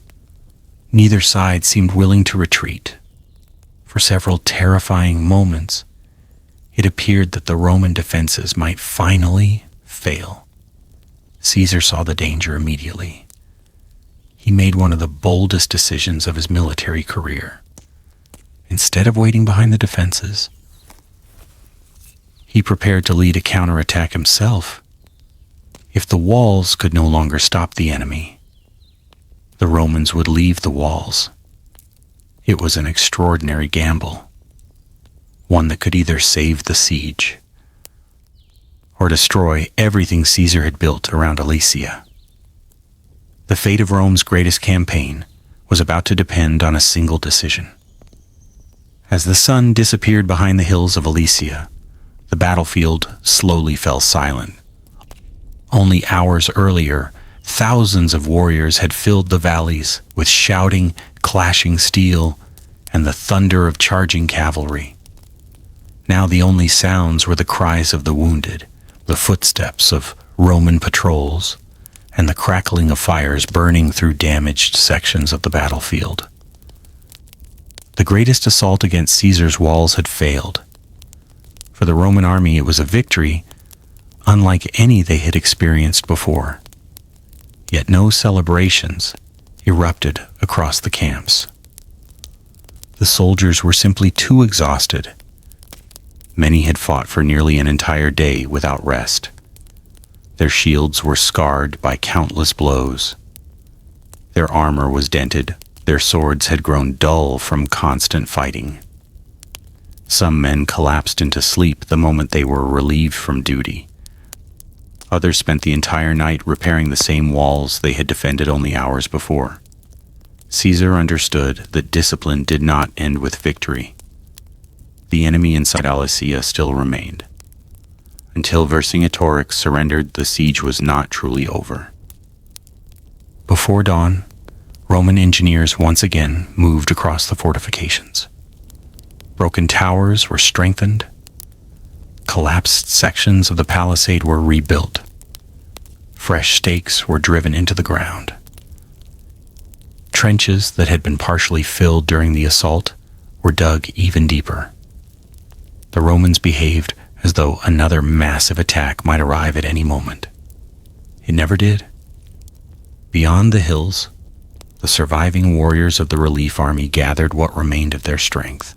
Neither side seemed willing to retreat. For several terrifying moments, it appeared that the Roman defenses might finally fail. Caesar saw the danger immediately. He made one of the boldest decisions of his military career. Instead of waiting behind the defenses, he prepared to lead a counterattack himself. If the walls could no longer stop the enemy, the Romans would leave the walls. It was an extraordinary gamble, one that could either save the siege or destroy everything Caesar had built around Alesia. The fate of Rome's greatest campaign was about to depend on a single decision. As the sun disappeared behind the hills of Alesia, the battlefield slowly fell silent. Only hours earlier, thousands of warriors had filled the valleys with shouting, clashing steel, and the thunder of charging cavalry. Now the only sounds were the cries of the wounded, the footsteps of Roman patrols, and the crackling of fires burning through damaged sections of the battlefield. The greatest assault against Caesar's walls had failed. For the Roman army, it was a victory unlike any they had experienced before. Yet no celebrations erupted across the camps. The soldiers were simply too exhausted. Many had fought for nearly an entire day without rest. Their shields were scarred by countless blows. Their armor was dented. Their swords had grown dull from constant fighting. Some men collapsed into sleep the moment they were relieved from duty. Others spent the entire night repairing the same walls they had defended only hours before. Caesar understood that discipline did not end with victory. The enemy inside Alesia still remained. Until Vercingetorix surrendered, the siege was not truly over. Before dawn, Roman engineers once again moved across the fortifications. Broken towers were strengthened. Collapsed sections of the palisade were rebuilt. Fresh stakes were driven into the ground. Trenches that had been partially filled during the assault were dug even deeper. The Romans behaved as though another massive attack might arrive at any moment. It never did. Beyond the hills, The surviving warriors of the relief army gathered what remained of their strength.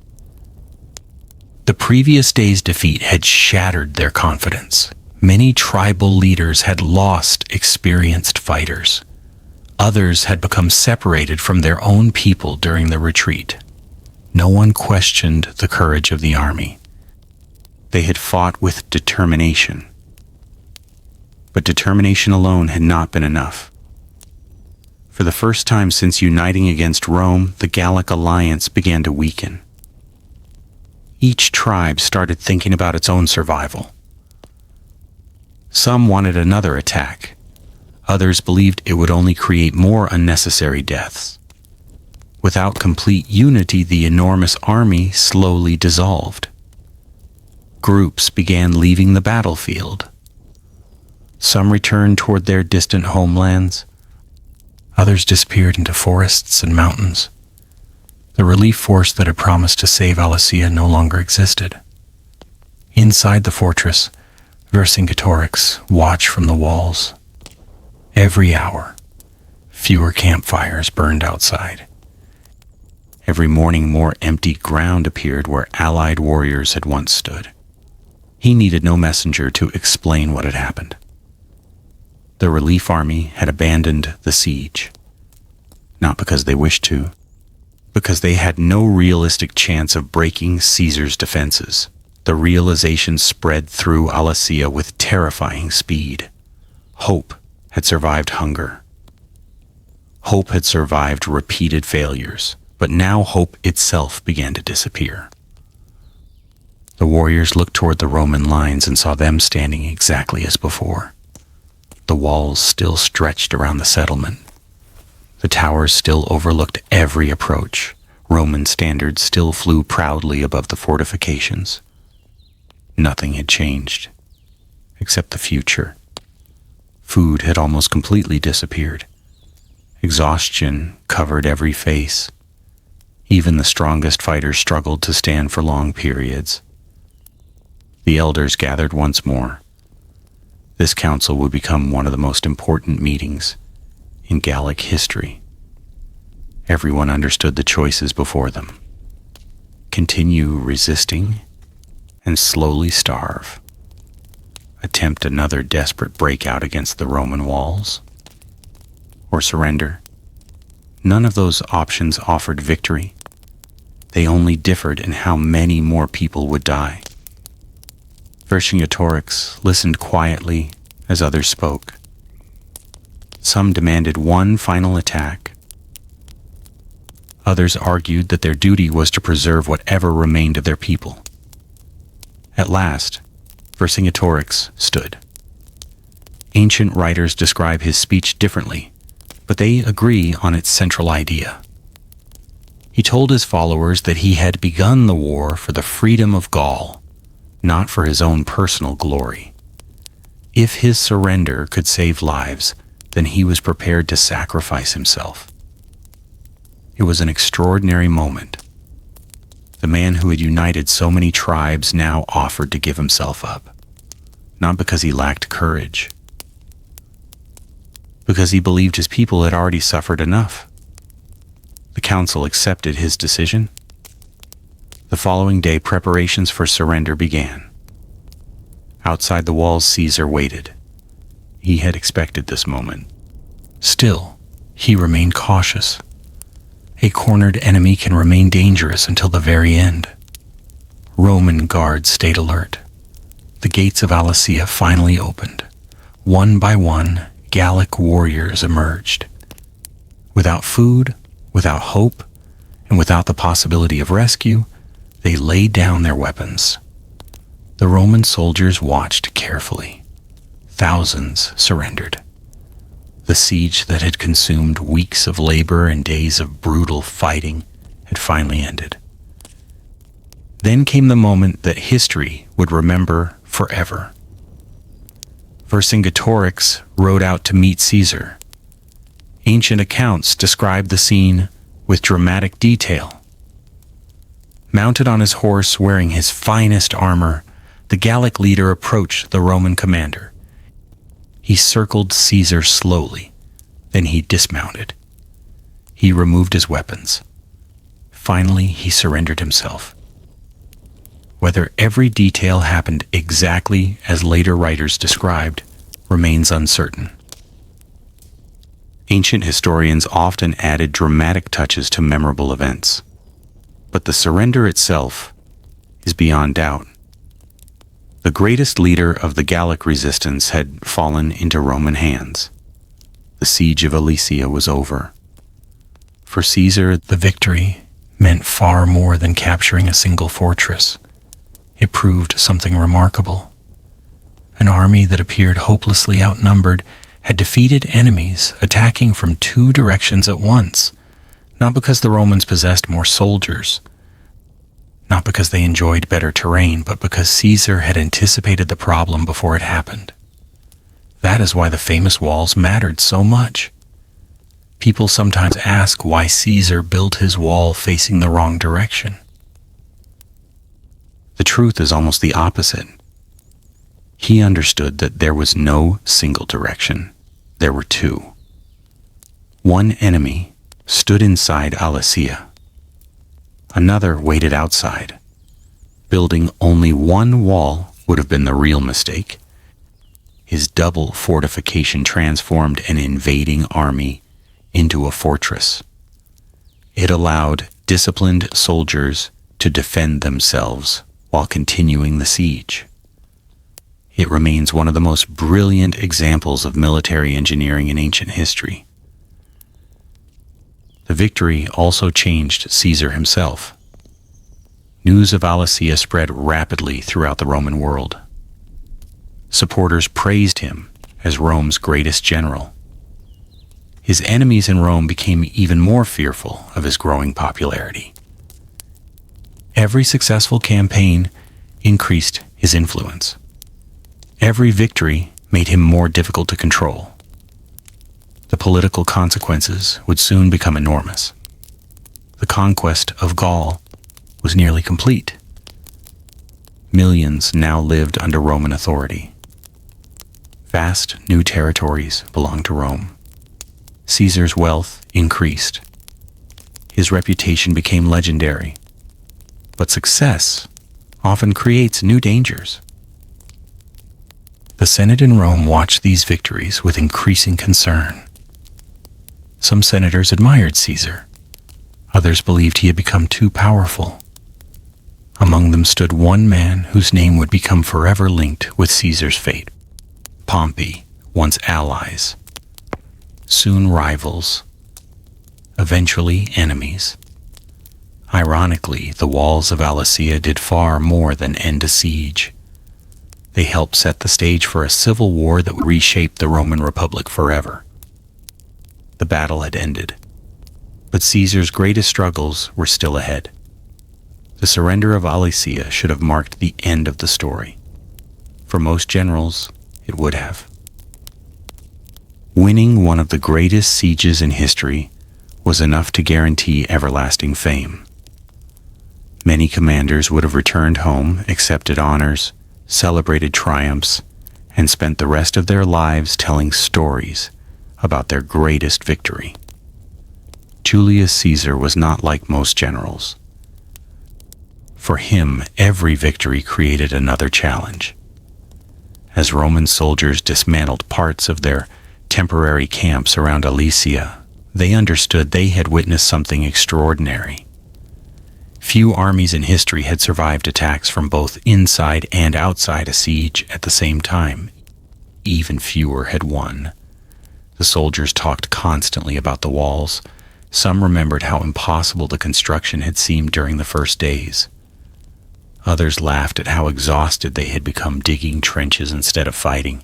The previous day's defeat had shattered their confidence. Many tribal leaders had lost experienced fighters. Others had become separated from their own people during the retreat. No one questioned the courage of the army. They had fought with determination. But determination alone had not been enough. For the first time since uniting against Rome, the Gallic alliance began to weaken. Each tribe started thinking about its own survival. Some wanted another attack. Others believed it would only create more unnecessary deaths. Without complete unity, the enormous army slowly dissolved. Groups began leaving the battlefield. Some returned toward their distant homelands. Others disappeared into forests and mountains. The relief force that had promised to save Alesia no longer existed. Inside the fortress, Vercingetorix watched from the walls. Every hour, fewer campfires burned outside. Every morning, more empty ground appeared where allied warriors had once stood. He needed no messenger to explain what had happened. The relief army had abandoned the siege, not because they wished to, because they had no realistic chance of breaking Caesar's defenses. The realization spread through Alesia with terrifying speed. Hope had survived hunger. Hope had survived repeated failures, but now hope itself began to disappear. The warriors looked toward the Roman lines and saw them standing exactly as before. The walls still stretched around the settlement. The towers still overlooked every approach. Roman standards still flew proudly above the fortifications. Nothing had changed, except the future. Food had almost completely disappeared. Exhaustion covered every face. Even the strongest fighters struggled to stand for long periods. The elders gathered once more. This council would become one of the most important meetings in Gallic history. Everyone understood the choices before them. Continue resisting and slowly starve. Attempt another desperate breakout against the Roman walls, or surrender. None of those options offered victory. They only differed in how many more people would die. Vercingetorix listened quietly as others spoke. Some demanded one final attack. Others argued that their duty was to preserve whatever remained of their people. At last, Vercingetorix stood. Ancient writers describe his speech differently, but they agree on its central idea. He told his followers that he had begun the war for the freedom of Gaul, not for his own personal glory. If his surrender could save lives, then he was prepared to sacrifice himself. It was an extraordinary moment. The man who had united so many tribes now offered to give himself up, not because he lacked courage, because he believed his people had already suffered enough. The council accepted his decision. The following day, preparations for surrender began. Outside the walls, Caesar waited. He had expected this moment. Still, he remained cautious. A cornered enemy can remain dangerous until the very end. Roman guards stayed alert. The gates of Alesia finally opened. One by one, Gallic warriors emerged. Without food, without hope, and without the possibility of rescue, they laid down their weapons. The Roman soldiers watched carefully. Thousands surrendered. The siege that had consumed weeks of labor and days of brutal fighting had finally ended. Then came the moment that history would remember forever. Vercingetorix rode out to meet Caesar. Ancient accounts describe the scene with dramatic detail. Mounted on his horse, wearing his finest armor, the Gallic leader approached the Roman commander. He circled Caesar slowly, then he dismounted. He removed his weapons. Finally, he surrendered himself. Whether every detail happened exactly as later writers described remains uncertain. Ancient historians often added dramatic touches to memorable events, but the surrender itself is beyond doubt. The greatest leader of the Gallic resistance had fallen into Roman hands. The siege of Alesia was over. For Caesar, The victory meant far more than capturing a single fortress. It proved something remarkable. An army that appeared hopelessly outnumbered had defeated enemies attacking from two directions at once, not because the Romans possessed more soldiers, not because they enjoyed better terrain, but because Caesar had anticipated the problem before it happened. That is why the famous walls mattered so much. People sometimes ask why Caesar built his wall facing the wrong direction. The truth is almost the opposite. He understood that there was no single direction. There were two. One enemy stood inside Alesia. Another waited outside. Building only one wall would have been the real mistake. His double fortification transformed an invading army into a fortress. It allowed disciplined soldiers to defend themselves while continuing the siege. It remains one of the most brilliant examples of military engineering in ancient history. The victory also changed Caesar himself. News of Alesia spread rapidly throughout the Roman world. Supporters praised him as Rome's greatest general. His enemies in Rome became even more fearful of his growing popularity. Every successful campaign increased his influence. Every victory made him more difficult to control. The political consequences would soon become enormous. The conquest of Gaul was nearly complete. Millions now lived under Roman authority. Vast new territories belonged to Rome. Caesar's wealth increased. His reputation became legendary. But success often creates new dangers. The Senate in Rome watched these victories with increasing concern. Some senators admired Caesar. Others believed he had become too powerful. Among them stood one man whose name would become forever linked with Caesar's fate. Pompey, once allies, soon rivals, eventually enemies. Ironically, the walls of Alesia did far more than end a siege. They helped set the stage for a civil war that would reshape the Roman Republic forever. The battle had ended, but Caesar's greatest struggles were still ahead. The surrender of Alesia should have marked the end of the story. For most generals, it would have. Winning one of the greatest sieges in history was enough to guarantee everlasting fame. Many commanders would have returned home, accepted honors, celebrated triumphs, and spent the rest of their lives telling stories about their greatest victory. Julius Caesar was not like most generals. For him, every victory created another challenge. As Roman soldiers dismantled parts of their temporary camps around Alesia, they understood they had witnessed something extraordinary. Few armies in history had survived attacks from both inside and outside a siege at the same time. Even fewer had won. The soldiers talked constantly about the walls. Some remembered how impossible the construction had seemed during the first days. Others laughed at how exhausted they had become digging trenches instead of fighting.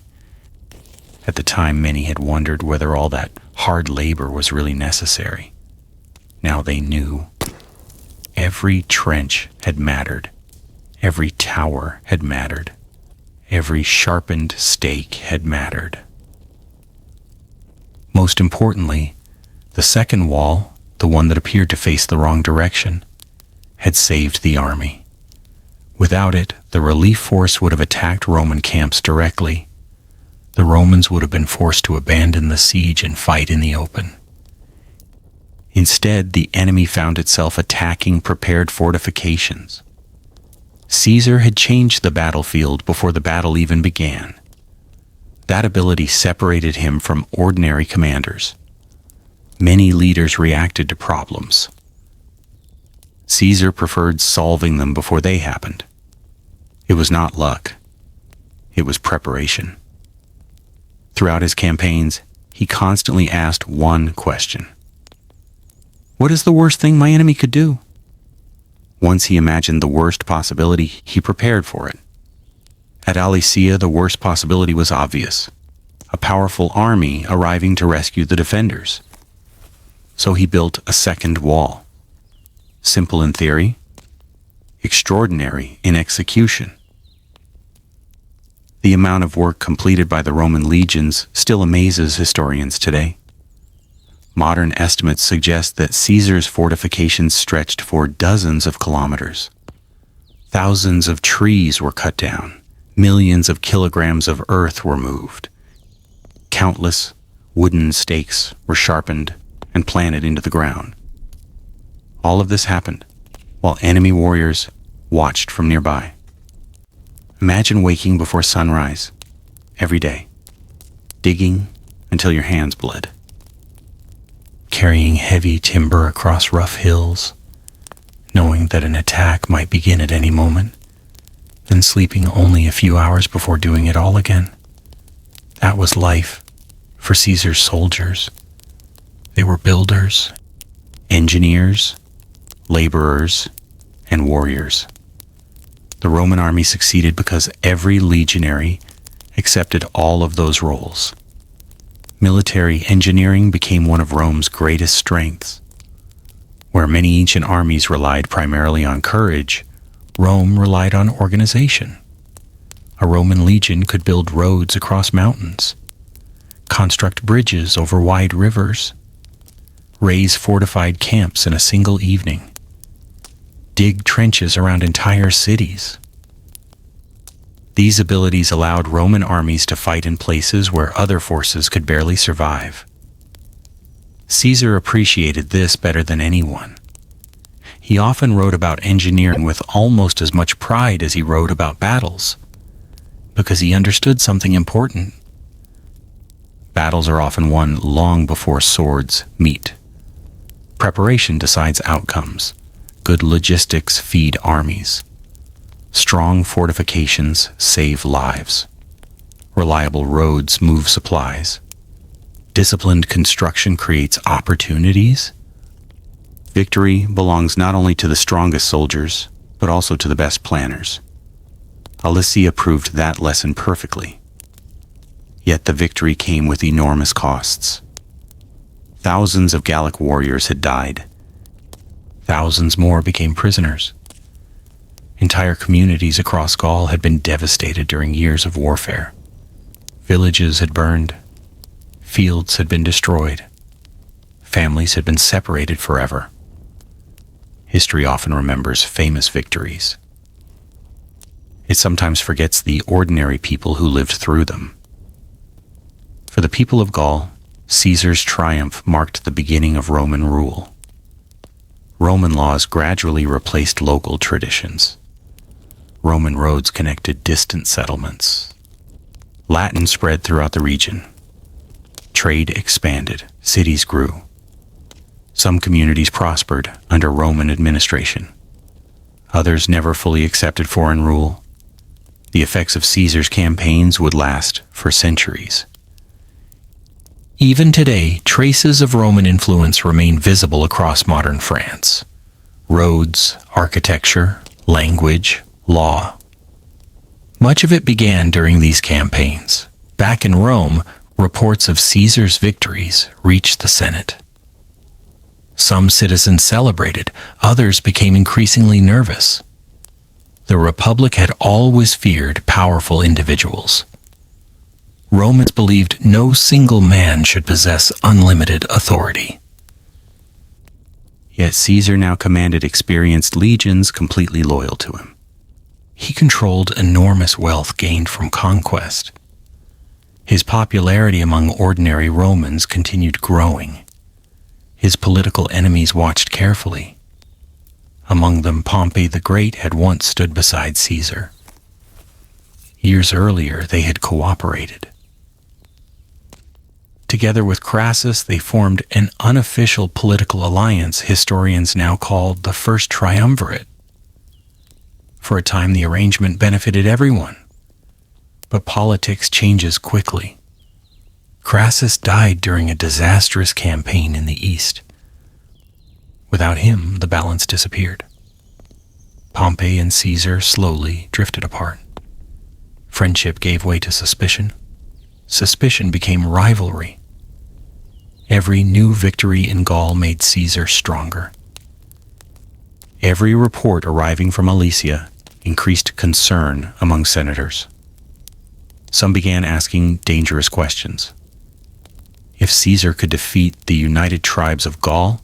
At the time, many had wondered whether all that hard labor was really necessary. Now they knew. Every trench had mattered. Every tower had mattered. Every sharpened stake had mattered. Most importantly, the second wall, the one that appeared to face the wrong direction, had saved the army. Without it, the relief force would have attacked Roman camps directly. The Romans would have been forced to abandon the siege and fight in the open. Instead, the enemy found itself attacking prepared fortifications. Caesar had changed the battlefield before the battle even began. That ability separated him from ordinary commanders. Many leaders reacted to problems. Caesar preferred solving them before they happened. It was not luck. It was preparation. Throughout his campaigns, he constantly asked one question. What is the worst thing my enemy could do? Once he imagined the worst possibility, he prepared for it. At Alesia, the worst possibility was obvious. A powerful army arriving to rescue the defenders. So he built a second wall. Simple in theory, extraordinary in execution. The amount of work completed by the Roman legions still amazes historians today. Modern estimates suggest that Caesar's fortifications stretched for dozens of kilometers. Thousands of trees were cut down. Millions of kilograms of earth were moved. Countless wooden stakes were sharpened and planted into the ground. All of this happened while enemy warriors watched from nearby. Imagine waking before sunrise every day, digging until your hands bled, carrying heavy timber across rough hills, knowing that an attack might begin at any moment, then sleeping only a few hours before doing it all again. That was life for Caesar's soldiers. They were builders, engineers, laborers, and warriors. The Roman army succeeded because every legionary accepted all of those roles. Military engineering became one of Rome's greatest strengths. Where many ancient armies relied primarily on courage, Rome relied on organization. A Roman legion could build roads across mountains, construct bridges over wide rivers, raise fortified camps in a single evening, dig trenches around entire cities. These abilities allowed Roman armies to fight in places where other forces could barely survive. Caesar appreciated this better than anyone. He often wrote about engineering with almost as much pride as he wrote about battles, because he understood something important. Battles are often won long before swords meet. Preparation decides outcomes. Good logistics feed armies. Strong fortifications save lives. Reliable roads move supplies. Disciplined construction creates opportunities. Victory belongs not only to the strongest soldiers, but also to the best planners. Alesia proved that lesson perfectly. Yet the victory came with enormous costs. Thousands of Gallic warriors had died. Thousands more became prisoners. Entire communities across Gaul had been devastated during years of warfare. Villages had burned. Fields had been destroyed. Families had been separated forever. History often remembers famous victories. It sometimes forgets the ordinary people who lived through them. For the people of Gaul, Caesar's triumph marked the beginning of Roman rule. Roman laws gradually replaced local traditions. Roman roads connected distant settlements. Latin spread throughout the region. Trade expanded. Cities grew. Some communities prospered under Roman administration. Others never fully accepted foreign rule. The effects of Caesar's campaigns would last for centuries. Even today, traces of Roman influence remain visible across modern France. Roads, architecture, language, law. Much of it began during these campaigns. Back in Rome, reports of Caesar's victories reached the Senate. Some citizens celebrated, others became increasingly nervous. The Republic had always feared powerful individuals. Romans believed no single man should possess unlimited authority. Yet Caesar now commanded experienced legions completely loyal to him. He controlled enormous wealth gained from conquest. His popularity among ordinary Romans continued growing. His political enemies watched carefully. Among them, Pompey the Great had once stood beside Caesar. Years earlier, they had cooperated. Together with Crassus, they formed an unofficial political alliance historians now called the First Triumvirate. For a time, the arrangement benefited everyone. But politics changes quickly. Crassus died during a disastrous campaign in the east. Without him, the balance disappeared. Pompey and Caesar slowly drifted apart. Friendship gave way to suspicion. Suspicion became rivalry. Every new victory in Gaul made Caesar stronger. Every report arriving from Alesia increased concern among senators. Some began asking dangerous questions. If Caesar could defeat the united tribes of Gaul,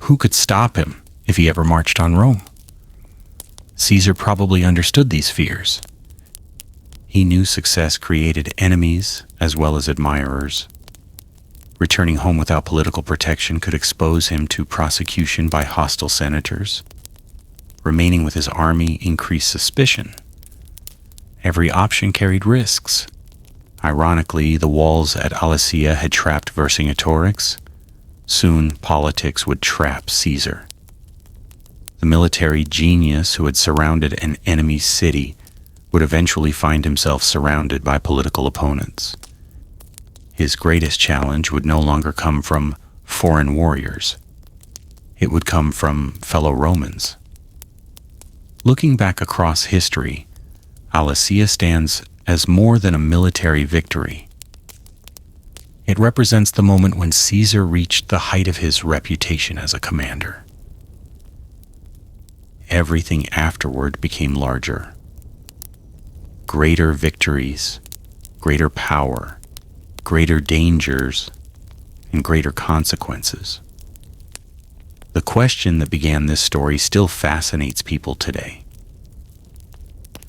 who could stop him if he ever marched on Rome? Caesar probably understood these fears. He knew success created enemies as well as admirers. Returning home without political protection could expose him to prosecution by hostile senators. Remaining with his army increased suspicion. Every option carried risks. Ironically, the walls at Alesia had trapped Vercingetorix. Soon, politics would trap Caesar. The military genius who had surrounded an enemy city would eventually find himself surrounded by political opponents. His greatest challenge would no longer come from foreign warriors. It would come from fellow Romans. Looking back across history, Alesia stands as more than a military victory. It represents the moment when Caesar reached the height of his reputation as a commander. Everything afterward became larger. Greater victories, greater power, greater dangers, and greater consequences. The question that began this story still fascinates people today.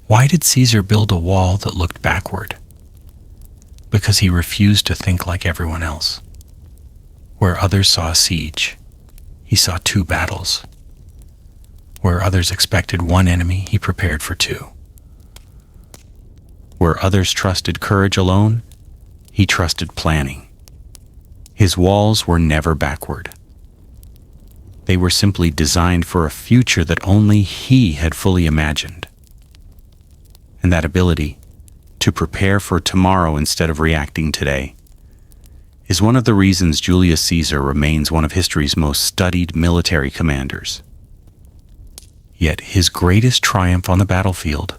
Why did Caesar build a wall that looked backward? Because he refused to think like everyone else. Where others saw a siege, he saw 2 battles. Where others expected 1 enemy, he prepared for 2. Where others trusted courage alone, he trusted planning. His walls were never backward. They were simply designed for a future that only he had fully imagined. And that ability to prepare for tomorrow instead of reacting today is one of the reasons Julius Caesar remains one of history's most studied military commanders. Yet his greatest triumph on the battlefield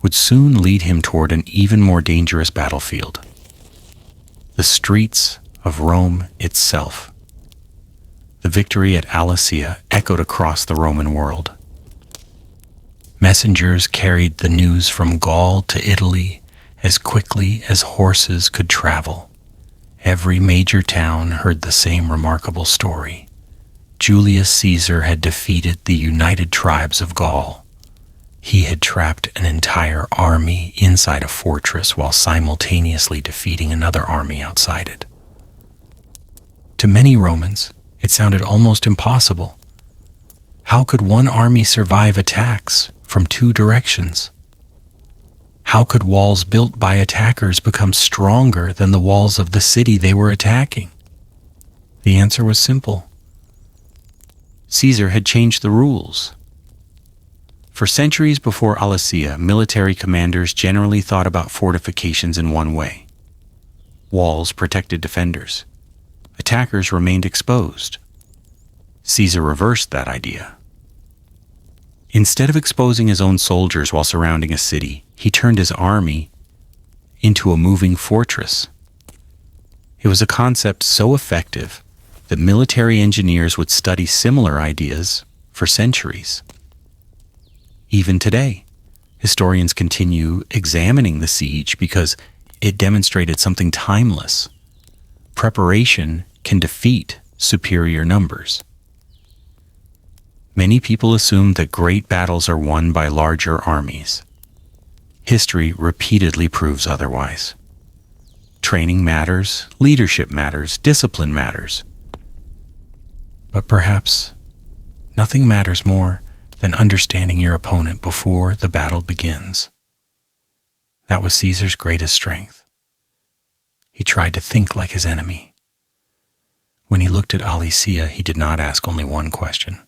would soon lead him toward an even more dangerous battlefield: the streets of Rome itself. The victory at Alesia echoed across the Roman world. Messengers carried the news from Gaul to Italy as quickly as horses could travel. Every major town heard the same remarkable story. Julius Caesar had defeated the united tribes of Gaul. He had trapped an entire army inside a fortress while simultaneously defeating another army outside it. To many Romans, it sounded almost impossible. How could one army survive attacks from 2 directions? How could walls built by attackers become stronger than the walls of the city they were attacking? The answer was simple. Caesar had changed the rules. For centuries before Alesia, military commanders generally thought about fortifications in one way. Walls protected defenders. Attackers remained exposed. Caesar reversed that idea. Instead of exposing his own soldiers while surrounding a city, he turned his army into a moving fortress. It was a concept so effective that military engineers would study similar ideas for centuries. Even today, historians continue examining the siege because it demonstrated something timeless. Preparation can defeat superior numbers. Many people assume that great battles are won by larger armies. History repeatedly proves otherwise. Training matters, leadership matters, discipline matters. But perhaps nothing matters more than understanding your opponent before the battle begins. That was Caesar's greatest strength. He tried to think like his enemy. When he looked at Alesia, he did not ask only one question.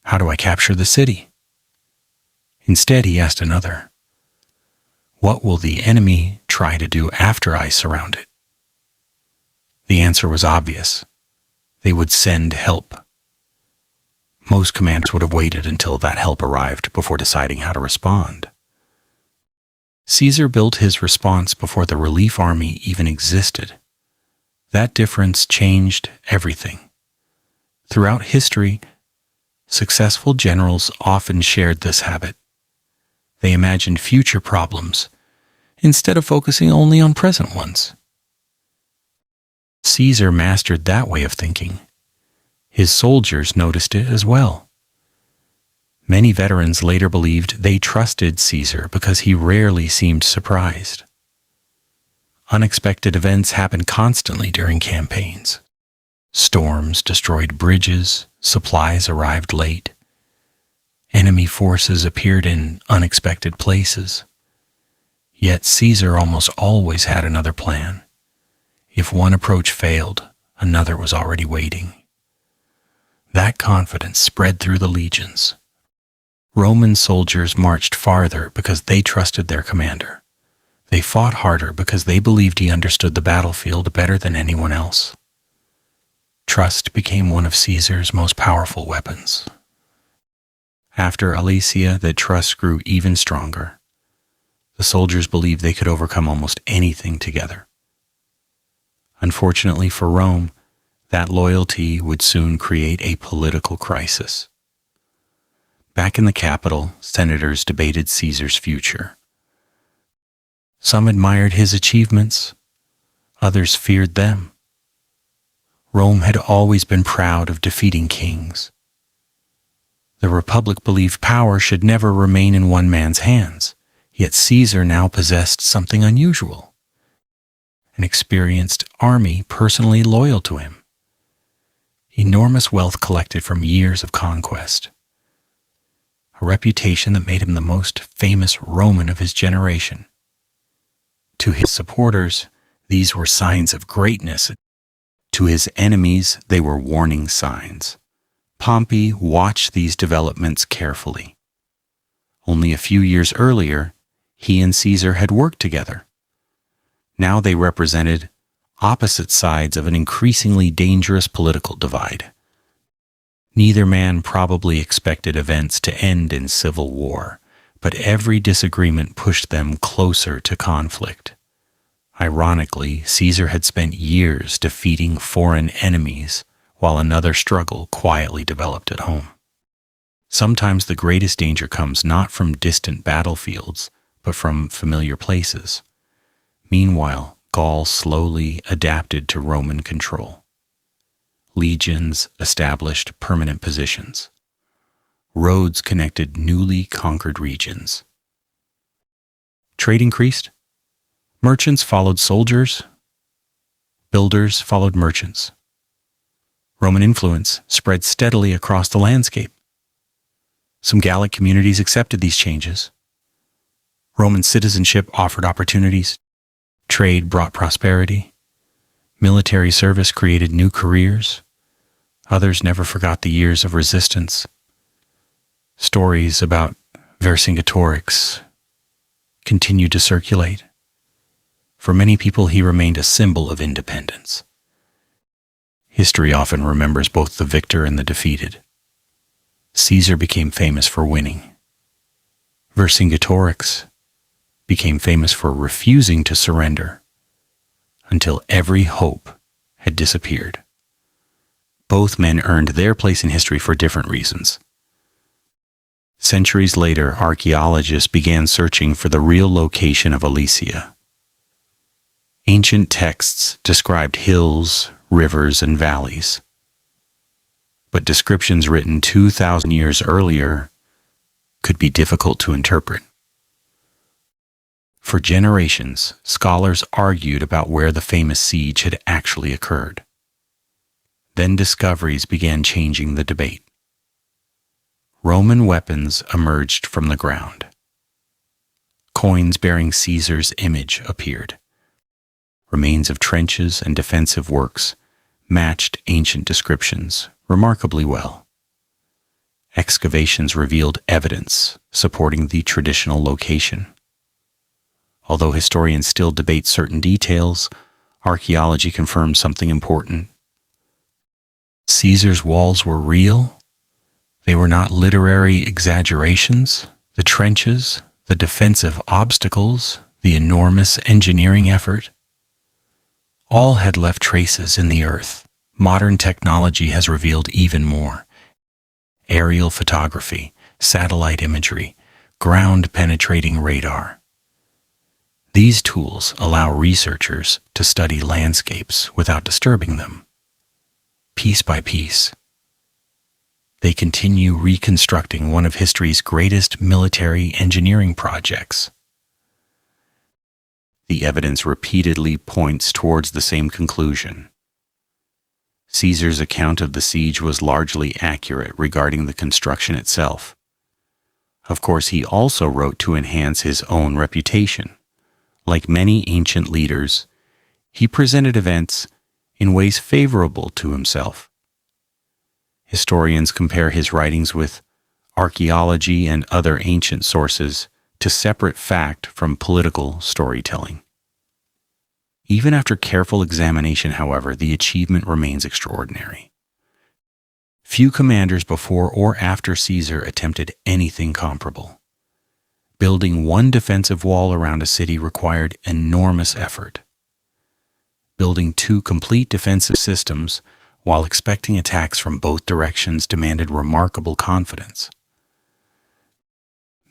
How do I capture the city? Instead, he asked another. What will the enemy try to do after I surround it? The answer was obvious. They would send help. Most commanders would have waited until that help arrived before deciding how to respond. Caesar built his response before the relief army even existed. That difference changed everything. Throughout history, successful generals often shared this habit. They imagined future problems instead of focusing only on present ones. Caesar mastered that way of thinking. His soldiers noticed it as well. Many veterans later believed they trusted Caesar because he rarely seemed surprised. Unexpected events happened constantly during campaigns. Storms destroyed bridges, supplies arrived late. Enemy forces appeared in unexpected places. Yet Caesar almost always had another plan. If one approach failed, another was already waiting. That confidence spread through the legions. Roman soldiers marched farther because they trusted their commander. They fought harder because they believed he understood the battlefield better than anyone else. Trust became one of Caesar's most powerful weapons. After Alesia, that trust grew even stronger. The soldiers believed they could overcome almost anything together. Unfortunately for Rome, that loyalty would soon create a political crisis. Back in the capital, senators debated Caesar's future. Some admired his achievements, others feared them. Rome had always been proud of defeating kings. The Republic believed power should never remain in one man's hands, yet Caesar now possessed something unusual: an experienced army personally loyal to him. Enormous wealth collected from years of conquest. A reputation that made him the most famous Roman of his generation. To his supporters, these were signs of greatness. To his enemies, they were warning signs. Pompey watched these developments carefully. Only a few years earlier, he and Caesar had worked together. Now they represented opposite sides of an increasingly dangerous political divide. Neither man probably expected events to end in civil war, but every disagreement pushed them closer to conflict. Ironically, Caesar had spent years defeating foreign enemies, while another struggle quietly developed at home. Sometimes the greatest danger comes not from distant battlefields, but from familiar places. Meanwhile, Gaul slowly adapted to Roman control. Legions established permanent positions. Roads connected newly conquered regions. Trade increased. Merchants followed soldiers. Builders followed merchants. Roman influence spread steadily across the landscape. Some Gallic communities accepted these changes. Roman citizenship offered opportunities. Trade brought prosperity. Military service created new careers. Others never forgot the years of resistance. Stories about Vercingetorix continued to circulate. For many people, he remained a symbol of independence. History often remembers both the victor and the defeated. Caesar became famous for winning. Vercingetorix became famous for refusing to surrender until every hope had disappeared. Both men earned their place in history for different reasons. Centuries later, archaeologists began searching for the real location of Alesia. Ancient texts described hills, rivers, and valleys. But descriptions written 2,000 years earlier could be difficult to interpret. For generations, scholars argued about where the famous siege had actually occurred. Then discoveries began changing the debate. Roman weapons emerged from the ground. Coins bearing Caesar's image appeared. Remains of trenches and defensive works matched ancient descriptions remarkably well. Excavations revealed evidence supporting the traditional location. Although historians still debate certain details, archaeology confirms something important. Caesar's walls were real. They were not literary exaggerations. The trenches, the defensive obstacles, the enormous engineering effort, all had left traces in the earth. Modern technology has revealed even more. Aerial photography, satellite imagery, ground-penetrating radar. These tools allow researchers to study landscapes without disturbing them. Piece by piece, they continue reconstructing one of history's greatest military engineering projects. The evidence repeatedly points towards the same conclusion. Caesar's account of the siege was largely accurate regarding the construction itself. Of course, he also wrote to enhance his own reputation. Like many ancient leaders, he presented events in ways favorable to himself. Historians compare his writings with archaeology and other ancient sources to separate fact from political storytelling. Even after careful examination, however, the achievement remains extraordinary. Few commanders before or after Caesar attempted anything comparable. Building one defensive wall around a city required enormous effort. Building two complete defensive systems while expecting attacks from both directions demanded remarkable confidence.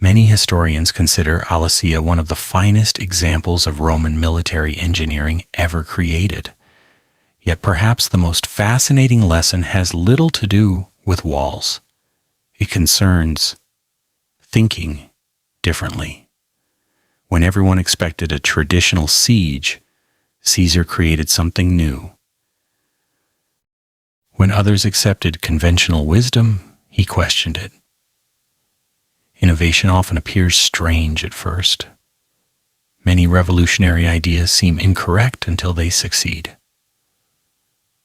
Many historians consider Alesia one of the finest examples of Roman military engineering ever created. Yet perhaps the most fascinating lesson has little to do with walls. It concerns thinking differently. When everyone expected a traditional siege, Caesar created something new. When others accepted conventional wisdom, he questioned it. Innovation often appears strange at first. Many revolutionary ideas seem incorrect until they succeed.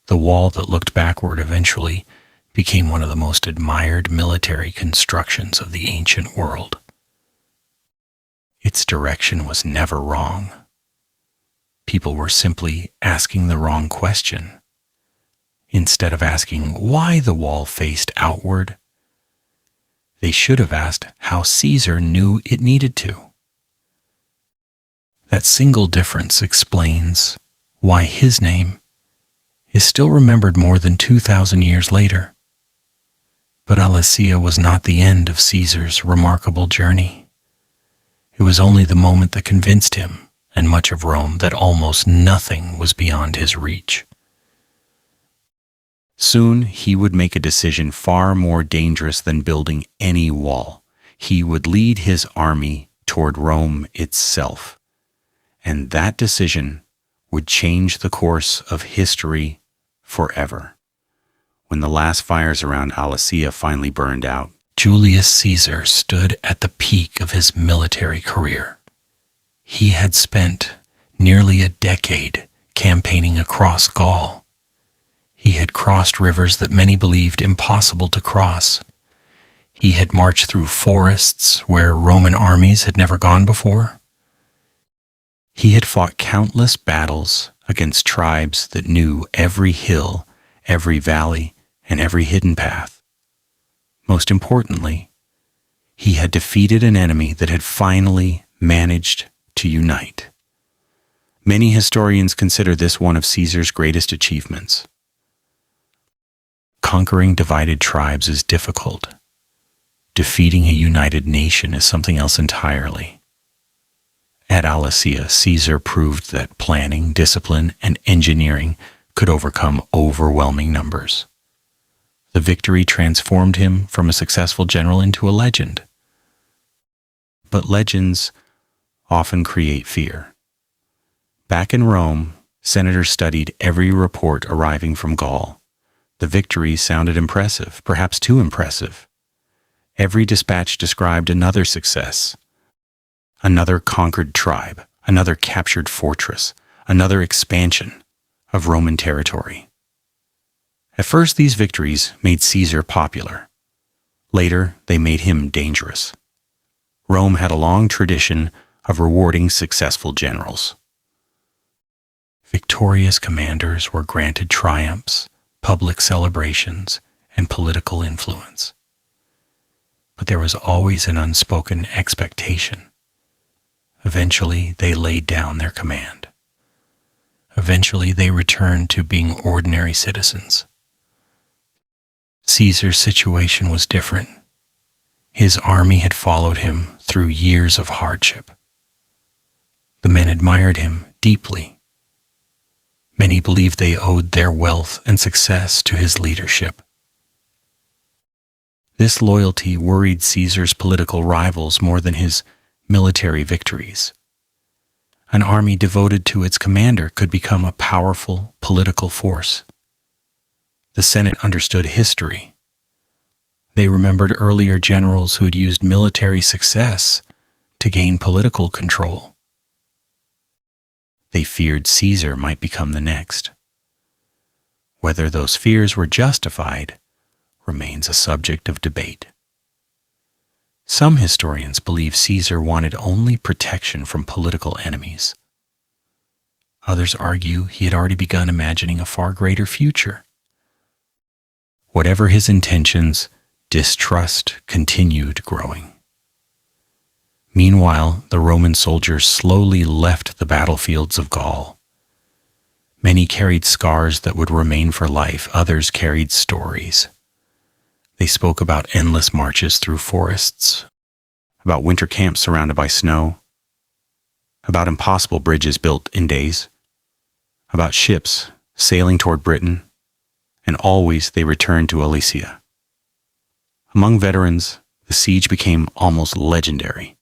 The wall that looked backward eventually became one of the most admired military constructions of the ancient world. Its direction was never wrong. People were simply asking the wrong question. Instead of asking why the wall faced outward, they should have asked how Caesar knew it needed to. That single difference explains why his name is still remembered more than 2,000 years later. But Alesia was not the end of Caesar's remarkable journey. It was only the moment that convinced him and much of Rome that almost nothing was beyond his reach. Soon he would make a decision far more dangerous than building any wall. He would lead his army toward Rome itself. And that decision would change the course of history forever. When the last fires around Alesia finally burned out, Julius Caesar stood at the peak of his military career. He had spent nearly a decade campaigning across Gaul. He had crossed rivers that many believed impossible to cross. He had marched through forests where Roman armies had never gone before. He had fought countless battles against tribes that knew every hill, every valley, and every hidden path. Most importantly, he had defeated an enemy that had finally managed to unite. Many historians consider this one of Caesar's greatest achievements. Conquering divided tribes is difficult. Defeating a united nation is something else entirely. At Alesia, Caesar proved that planning, discipline, and engineering could overcome overwhelming numbers. The victory transformed him from a successful general into a legend. But legends often create fear. Back in Rome, senators studied every report arriving from Gaul. The victories sounded impressive, perhaps too impressive. Every dispatch described another success, another conquered tribe, another captured fortress, another expansion of Roman territory. At first, these victories made Caesar popular. Later, they made him dangerous. Rome had a long tradition of rewarding successful generals. Victorious commanders were granted triumphs, public celebrations, and political influence. But there was always an unspoken expectation. Eventually, they laid down their command. Eventually, they returned to being ordinary citizens. Caesar's situation was different. His army had followed him through years of hardship. The men admired him deeply. Many believed they owed their wealth and success to his leadership. This loyalty worried Caesar's political rivals more than his military victories. An army devoted to its commander could become a powerful political force. The Senate understood history. They remembered earlier generals who had used military success to gain political control. They feared Caesar might become the next. Whether those fears were justified remains a subject of debate. Some historians believe Caesar wanted only protection from political enemies. Others argue he had already begun imagining a far greater future. Whatever his intentions, distrust continued growing. Meanwhile, the Roman soldiers slowly left the battlefields of Gaul. Many carried scars that would remain for life, others carried stories. They spoke about endless marches through forests, about winter camps surrounded by snow, about impossible bridges built in days, about ships sailing toward Britain, and always they returned to Alesia. Among veterans, the siege became almost legendary.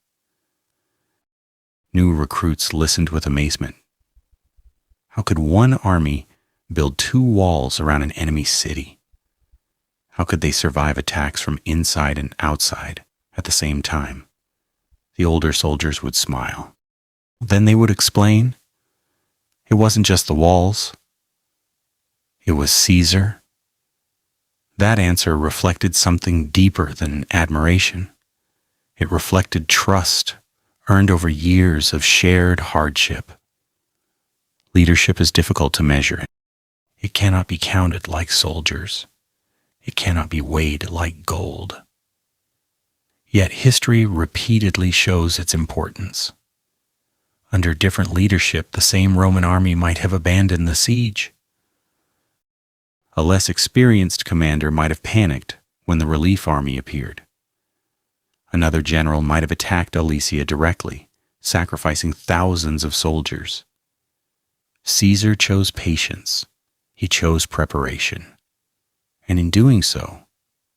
New recruits listened with amazement. How could one army build 2 walls around an enemy city? How could they survive attacks from inside and outside at the same time? The older soldiers would smile. Then they would explain, it wasn't just the walls. It was Caesar. That answer reflected something deeper than admiration. It reflected trust, earned over years of shared hardship. Leadership is difficult to measure. It cannot be counted like soldiers. It cannot be weighed like gold. Yet history repeatedly shows its importance. Under different leadership, the same Roman army might have abandoned the siege. A less experienced commander might have panicked when the relief army appeared. Another general might have attacked Alesia directly, sacrificing thousands of soldiers. Caesar chose patience. He chose preparation. And in doing so,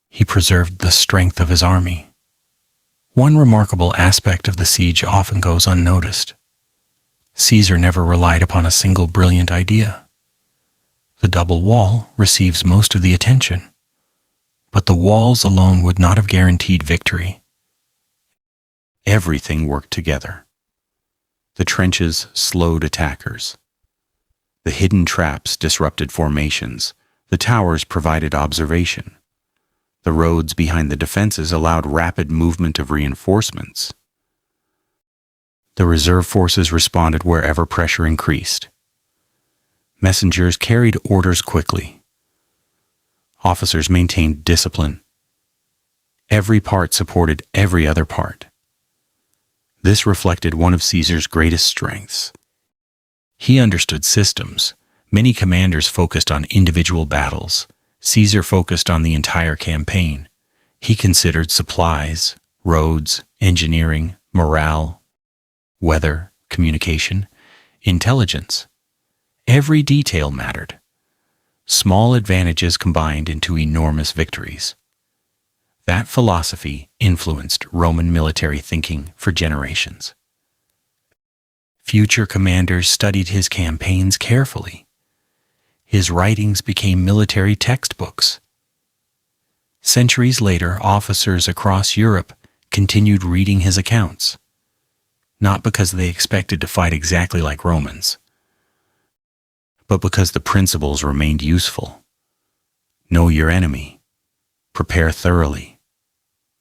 he preserved the strength of his army. One remarkable aspect of the siege often goes unnoticed. Caesar never relied upon a single brilliant idea. The double wall receives most of the attention, but the walls alone would not have guaranteed victory. Everything worked together. The trenches slowed attackers. The hidden traps disrupted formations. The towers provided observation. The roads behind the defenses allowed rapid movement of reinforcements. The reserve forces responded wherever pressure increased. Messengers carried orders quickly. Officers maintained discipline. Every part supported every other part. This reflected one of Caesar's greatest strengths. He understood systems. Many commanders focused on individual battles. Caesar focused on the entire campaign. He considered supplies, roads, engineering, morale, weather, communication, intelligence. Every detail mattered. Small advantages combined into enormous victories. That philosophy influenced Roman military thinking for generations. Future commanders studied his campaigns carefully. His writings became military textbooks. Centuries later, officers across Europe continued reading his accounts, not because they expected to fight exactly like Romans, but because the principles remained useful. Know your enemy, prepare thoroughly,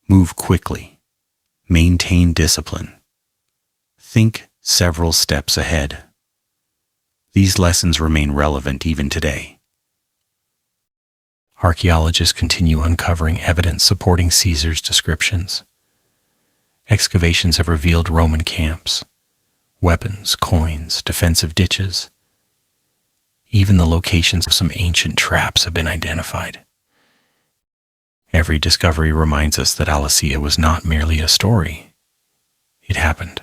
move quickly, maintain discipline, think several steps ahead. These lessons remain relevant even today. Archaeologists continue uncovering evidence supporting Caesar's descriptions. Excavations have revealed Roman camps, weapons, coins, defensive ditches. Even the locations of some ancient traps have been identified. Every discovery reminds us that Alesia was not merely a story. It happened.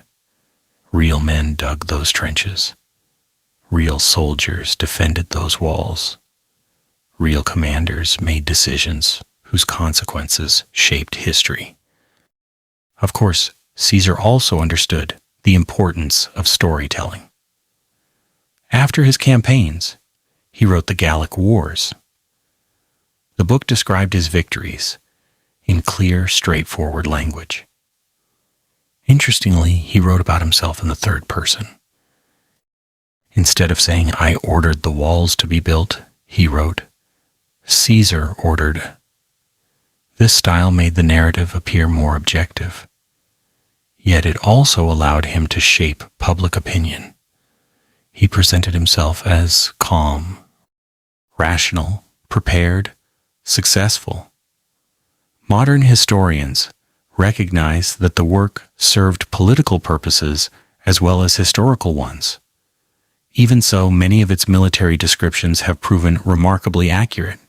Real men dug those trenches. Real soldiers defended those walls. Real commanders made decisions whose consequences shaped history. Of course, Caesar also understood the importance of storytelling. After his campaigns, he wrote the Gallic Wars. The book described his victories in clear, straightforward language. Interestingly, he wrote about himself in the third person. Instead of saying, "I ordered the walls to be built," he wrote, "Caesar ordered." This style made the narrative appear more objective. Yet it also allowed him to shape public opinion. He presented himself as calm, rational, prepared, successful. Modern historians recognize that the work served political purposes as well as historical ones. Even so, many of its military descriptions have proven remarkably accurate.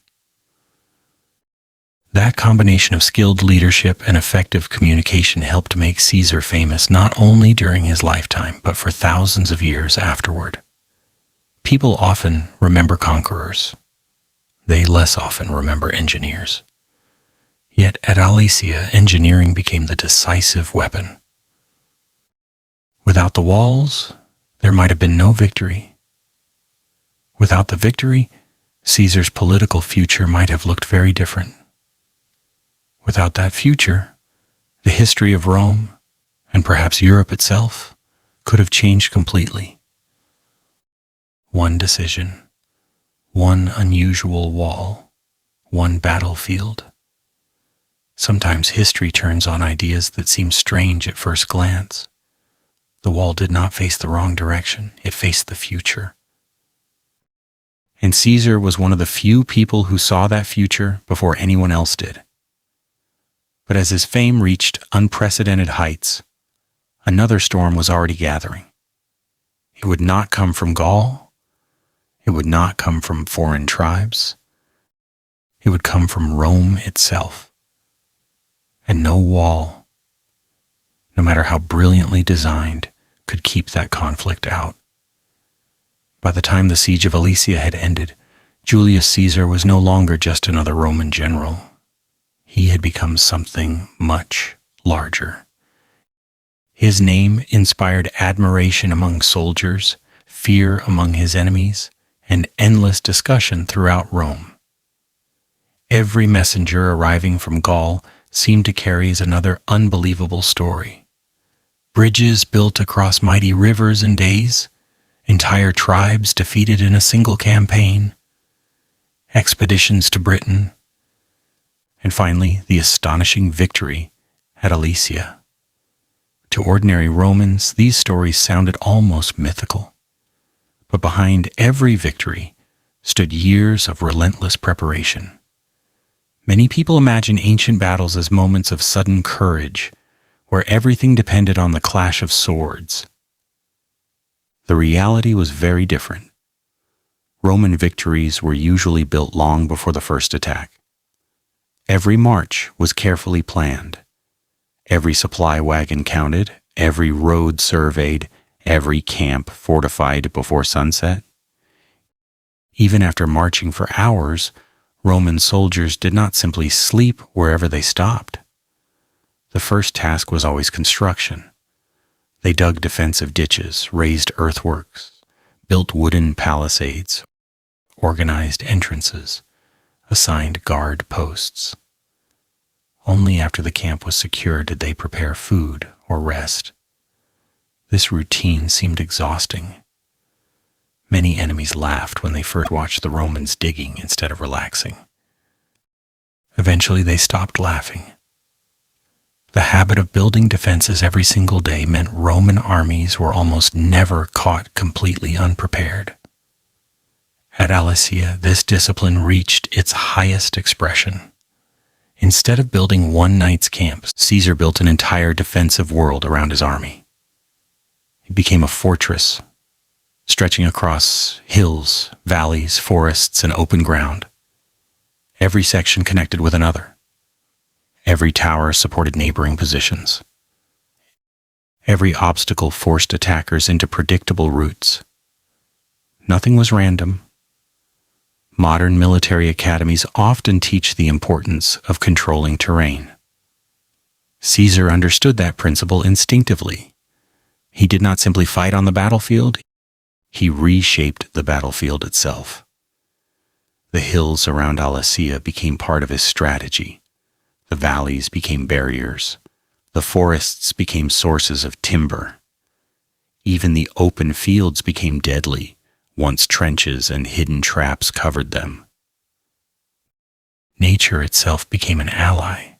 That combination of skilled leadership and effective communication helped make Caesar famous not only during his lifetime, but for thousands of years afterward. People often remember conquerors. They less often remember engineers. Yet at Alesia, engineering became the decisive weapon. Without the walls, there might have been no victory. Without the victory, Caesar's political future might have looked very different. Without that future, the history of Rome, and perhaps Europe itself, could have changed completely. One decision, one unusual wall, one battlefield. Sometimes history turns on ideas that seem strange at first glance. The wall did not face the wrong direction, it faced the future. And Caesar was one of the few people who saw that future before anyone else did. But as his fame reached unprecedented heights, another storm was already gathering. It would not come from Gaul. It would not come from foreign tribes. It would come from Rome itself. And no wall, no matter how brilliantly designed, could keep that conflict out. By the time the siege of Alesia had ended, Julius Caesar was no longer just another Roman general. He had become something much larger. His name inspired admiration among soldiers, fear among his enemies, and endless discussion throughout Rome. Every messenger arriving from Gaul seemed to carry another unbelievable story. Bridges built across mighty rivers in days, entire tribes defeated in a single campaign, expeditions to Britain, and finally the astonishing victory at Alesia. To ordinary Romans, these stories sounded almost mythical. But behind every victory stood years of relentless preparation. Many people imagine ancient battles as moments of sudden courage, where everything depended on the clash of swords. The reality was very different. Roman victories were usually built long before the first attack. Every march was carefully planned. Every supply wagon counted, every road surveyed, every camp fortified before sunset. Even after marching for hours, Roman soldiers did not simply sleep wherever they stopped. The first task was always construction. They dug defensive ditches, raised earthworks, built wooden palisades, organized entrances, assigned guard posts. Only after the camp was secure did they prepare food or rest. This routine seemed exhausting. Many enemies laughed when they first watched the Romans digging instead of relaxing. Eventually they stopped laughing. The habit of building defenses every single day meant Roman armies were almost never caught completely unprepared. At Alesia, this discipline reached its highest expression. Instead of building one night's camp, Caesar built an entire defensive world around his army. It became a fortress, stretching across hills, valleys, forests, and open ground. Every section connected with another. Every tower supported neighboring positions. Every obstacle forced attackers into predictable routes. Nothing was random. Modern military academies often teach the importance of controlling terrain. Caesar understood that principle instinctively. He did not simply fight on the battlefield, he reshaped the battlefield itself. The hills around Alesia became part of his strategy. The valleys became barriers. The forests became sources of timber. Even the open fields became deadly, once trenches and hidden traps covered them. Nature itself became an ally.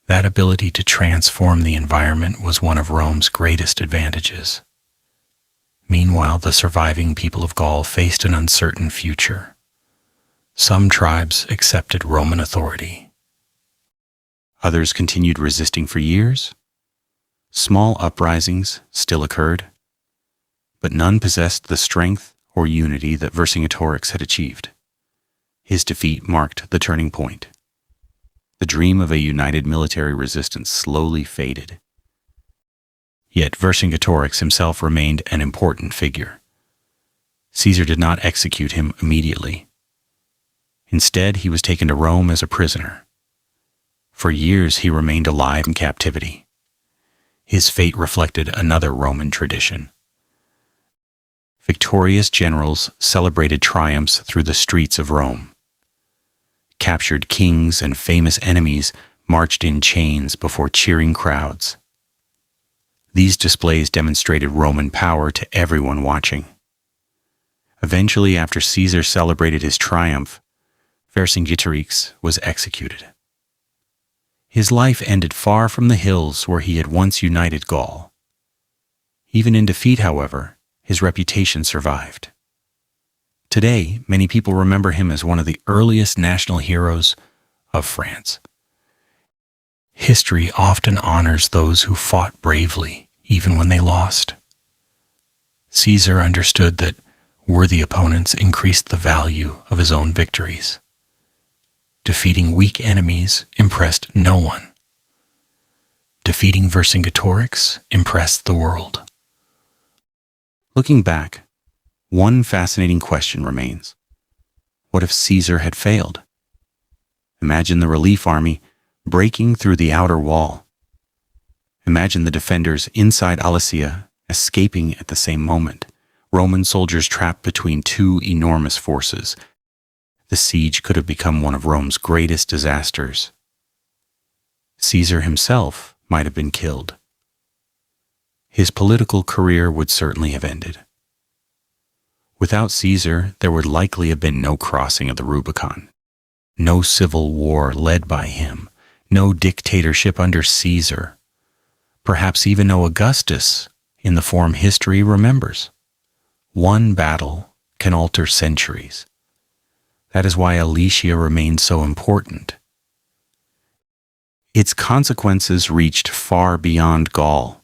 That ability to transform the environment was one of Rome's greatest advantages. Meanwhile, the surviving people of Gaul faced an uncertain future. Some tribes accepted Roman authority. Others continued resisting for years. Small uprisings still occurred, but none possessed the strength or unity that Vercingetorix had achieved. His defeat marked the turning point. The dream of a united military resistance slowly faded. Yet Vercingetorix himself remained an important figure. Caesar did not execute him immediately. Instead, he was taken to Rome as a prisoner. For years, he remained alive in captivity. His fate reflected another Roman tradition. Victorious generals celebrated triumphs through the streets of Rome. Captured kings and famous enemies marched in chains before cheering crowds. These displays demonstrated Roman power to everyone watching. Eventually, after Caesar celebrated his triumph, Vercingetorix was executed. His life ended far from the hills where he had once united Gaul. Even in defeat, however, his reputation survived. Today, many people remember him as one of the earliest national heroes of France. History often honors those who fought bravely, even when they lost. Caesar understood that worthy opponents increased the value of his own victories. Defeating weak enemies impressed no one. Defeating Vercingetorix impressed the world. Looking back, one fascinating question remains. What if Caesar had failed? Imagine the relief army breaking through the outer wall. Imagine the defenders inside Alesia escaping at the same moment. Roman soldiers trapped between two enormous forces. The siege could have become one of Rome's greatest disasters. Caesar himself might have been killed. His political career would certainly have ended. Without Caesar, there would likely have been no crossing of the Rubicon, no civil war led by him, no dictatorship under Caesar, perhaps even no Augustus in the form history remembers. One battle can alter centuries. That is why Alesia remained so important. Its consequences reached far beyond Gaul.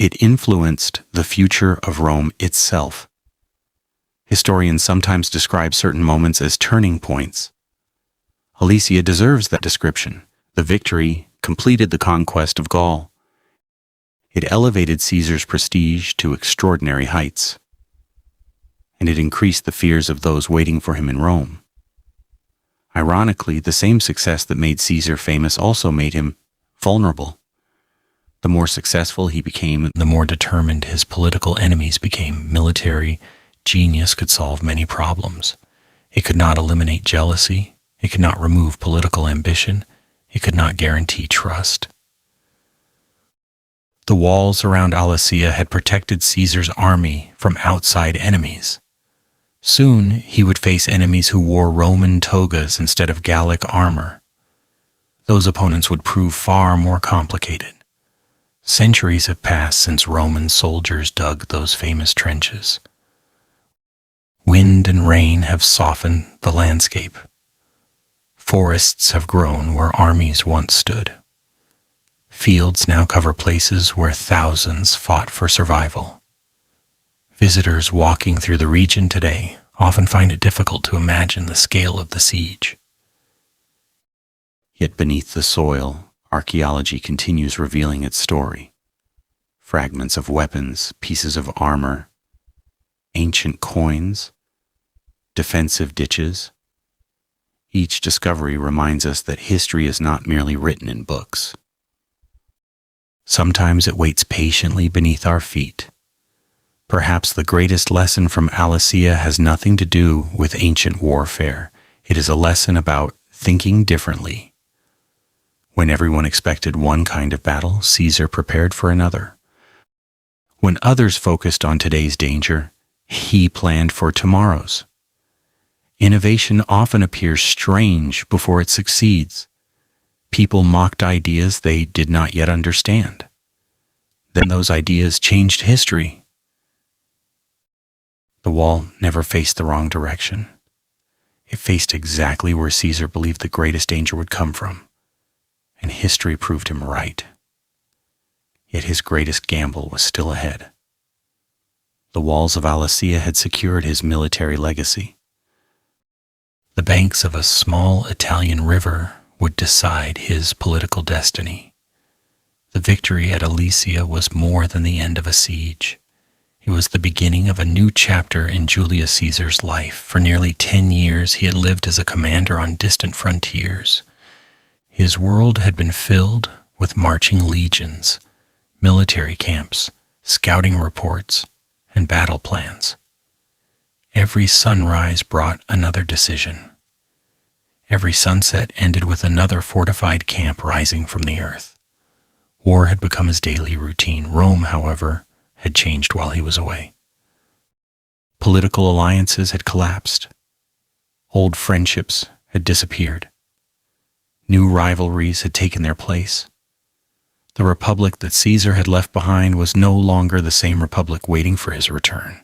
It influenced the future of Rome itself. Historians sometimes describe certain moments as turning points. Alesia deserves that description. The victory completed the conquest of Gaul. It elevated Caesar's prestige to extraordinary heights, and it increased the fears of those waiting for him in Rome. Ironically, the same success that made Caesar famous also made him vulnerable. The more successful he became, the more determined his political enemies became. Military Genius could solve many problems. It could not eliminate jealousy. It could not remove political ambition. It could not guarantee trust. The walls around Alesia had protected Caesar's army from outside enemies. Soon he would face enemies who wore Roman togas instead of Gallic armor. Those opponents would prove far more complicated. Centuries have passed since Roman soldiers dug those famous trenches. Wind and rain have softened the landscape. Forests have grown where armies once stood. Fields now cover places where thousands fought for survival. Visitors walking through the region today often find it difficult to imagine the scale of the siege. Yet beneath the soil, archaeology continues revealing its story. Fragments of weapons, pieces of armor, ancient coins, defensive ditches. Each discovery reminds us that history is not merely written in books. Sometimes it waits patiently beneath our feet. Perhaps the greatest lesson from Alesia has nothing to do with ancient warfare. It is a lesson about thinking differently. When everyone expected one kind of battle, Caesar prepared for another. When others focused on today's danger, he planned for tomorrow's. Innovation often appears strange before it succeeds. People mocked ideas they did not yet understand. Then those ideas changed history. The wall never faced the wrong direction. It faced exactly where Caesar believed the greatest danger would come from, and history proved him right. Yet his greatest gamble was still ahead. The walls of Alesia had secured his military legacy. The banks of a small Italian river would decide his political destiny. The victory at Alesia was more than the end of a siege. It was the beginning of a new chapter in Julius Caesar's life. For nearly 10 years, he had lived as a commander on distant frontiers. His world had been filled with marching legions, military camps, scouting reports, and battle plans. Every sunrise brought another decision. Every sunset ended with another fortified camp rising from the earth. War had become his daily routine. Rome, however, had changed while he was away. Political alliances had collapsed. Old friendships had disappeared. New rivalries had taken their place. The republic that Caesar had left behind was no longer the same republic waiting for his return.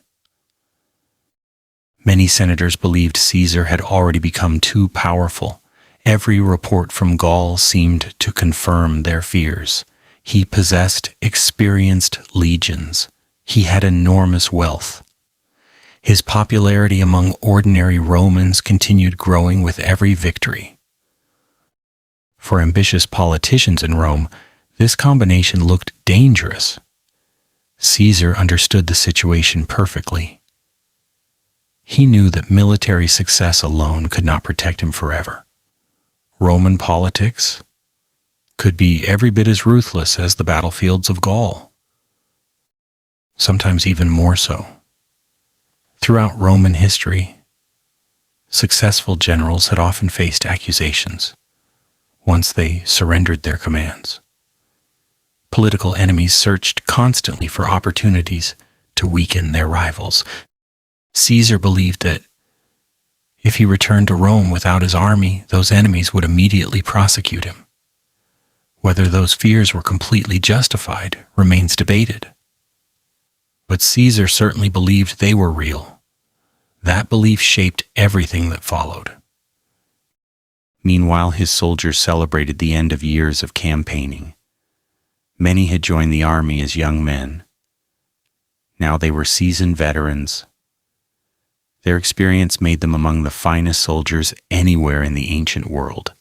Many senators believed Caesar had already become too powerful. Every report from Gaul seemed to confirm their fears. He possessed experienced legions. He had enormous wealth. His popularity among ordinary Romans continued growing with every victory. For ambitious politicians in Rome, this combination looked dangerous. Caesar understood the situation perfectly. He knew that military success alone could not protect him forever. Roman politics could be every bit as ruthless as the battlefields of Gaul, sometimes even more so. Throughout Roman history, successful generals had often faced accusations once they surrendered their commands. Political enemies searched constantly for opportunities to weaken their rivals. Caesar believed that if he returned to Rome without his army, those enemies would immediately prosecute him. Whether those fears were completely justified remains debated. But Caesar certainly believed they were real. That belief shaped everything that followed. Meanwhile, his soldiers celebrated the end of years of campaigning. Many had joined the army as young men. Now they were seasoned veterans. Their experience made them among the finest soldiers anywhere in the ancient world.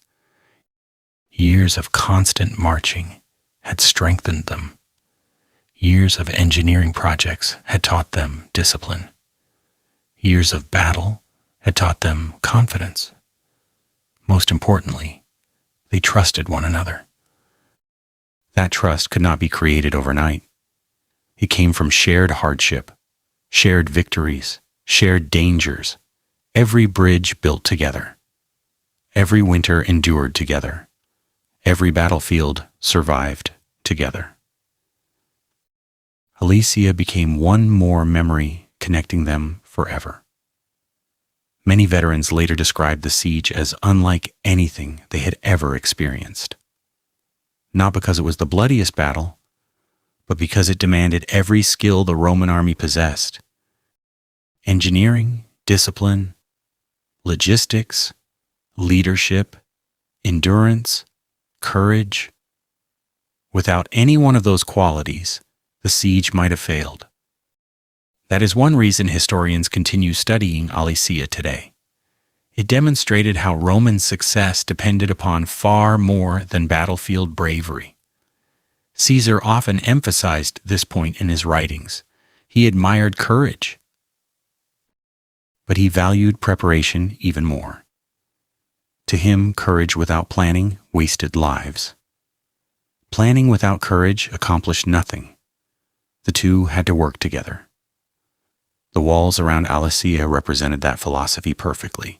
Years of constant marching had strengthened them. Years of engineering projects had taught them discipline. Years of battle had taught them confidence. Most importantly, they trusted one another. That trust could not be created overnight. It came from shared hardship, shared victories, shared dangers, every bridge built together, every winter endured together, every battlefield survived together. Alesia became one more memory connecting them forever. Many veterans later described the siege as unlike anything they had ever experienced. Not because it was the bloodiest battle, but because it demanded every skill the Roman army possessed. Engineering, discipline, logistics, leadership, endurance, courage. Without any one of those qualities, the siege might have failed. That is one reason historians continue studying Alesia today. It demonstrated how Roman success depended upon far more than battlefield bravery. Caesar often emphasized this point in his writings. He admired courage, but he valued preparation even more. To him, courage without planning wasted lives. Planning without courage accomplished nothing. The two had to work together. The walls around Alesia represented that philosophy perfectly.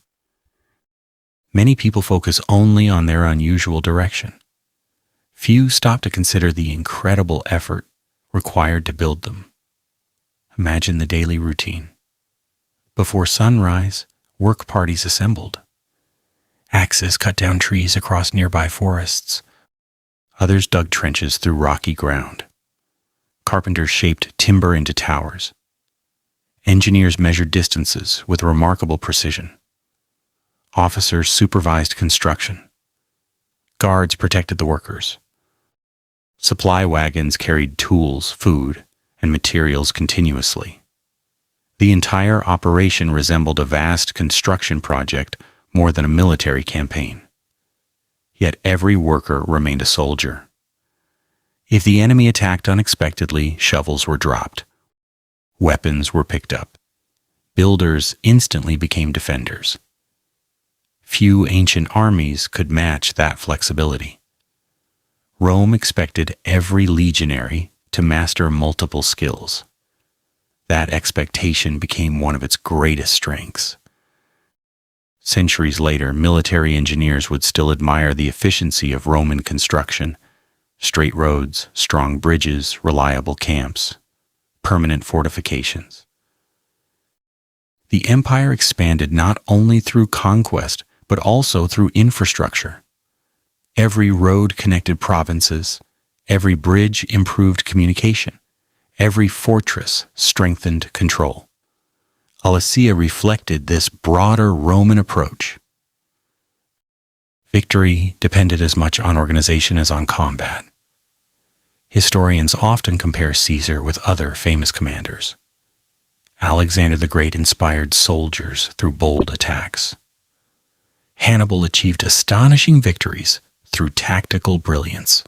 Many people focus only on their unusual direction. Few stop to consider the incredible effort required to build them. Imagine the daily routine. Before sunrise, work parties assembled. Axes cut down trees across nearby forests. Others dug trenches through rocky ground. Carpenters shaped timber into towers. Engineers measured distances with remarkable precision. Officers supervised construction. Guards protected the workers. Supply wagons carried tools, food, and materials continuously. The entire operation resembled a vast construction project more than a military campaign. Yet every worker remained a soldier. If the enemy attacked unexpectedly, shovels were dropped. Weapons were picked up. Builders instantly became defenders. Few ancient armies could match that flexibility. Rome expected every legionary to master multiple skills. That expectation became one of its greatest strengths. Centuries later, military engineers would still admire the efficiency of Roman construction: straight roads, strong bridges, reliable camps, permanent fortifications. The empire expanded not only through conquest, but also through infrastructure. Every road connected provinces, every bridge improved communication, every fortress strengthened control. Alesia reflected this broader Roman approach. Victory depended as much on organization as on combat. Historians often compare Caesar with other famous commanders. Alexander the Great inspired soldiers through bold attacks. Hannibal achieved astonishing victories through tactical brilliance.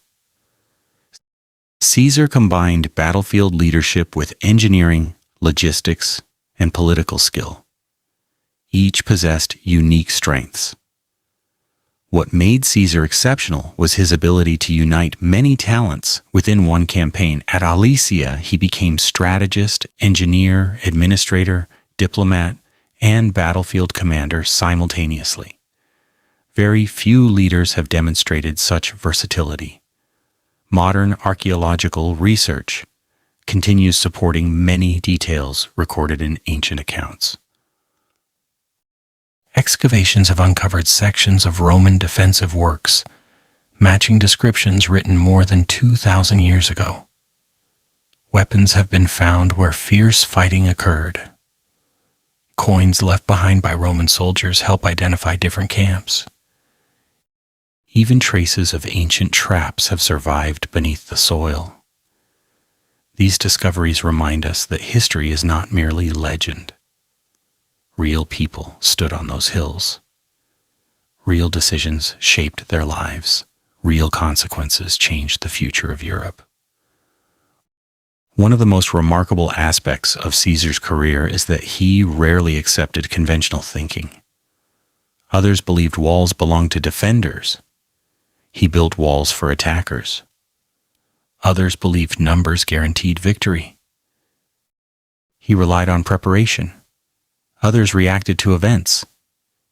Caesar combined battlefield leadership with engineering, logistics, and political skill. Each possessed unique strengths. What made Caesar exceptional was his ability to unite many talents within one campaign. At Alesia, he became strategist, engineer, administrator, diplomat, and battlefield commander simultaneously. Very few leaders have demonstrated such versatility. Modern archaeological research continues supporting many details recorded in ancient accounts. Excavations have uncovered sections of Roman defensive works, matching descriptions written more than 2,000 years ago. Weapons have been found where fierce fighting occurred. Coins left behind by Roman soldiers help identify different camps. Even traces of ancient traps have survived beneath the soil. These discoveries remind us that history is not merely legend. Real people stood on those hills. Real decisions shaped their lives. Real consequences changed the future of Europe. One of the most remarkable aspects of Caesar's career is that he rarely accepted conventional thinking. Others believed walls belonged to defenders. He built walls for attackers. Others believed numbers guaranteed victory. He relied on preparation. Others reacted to events.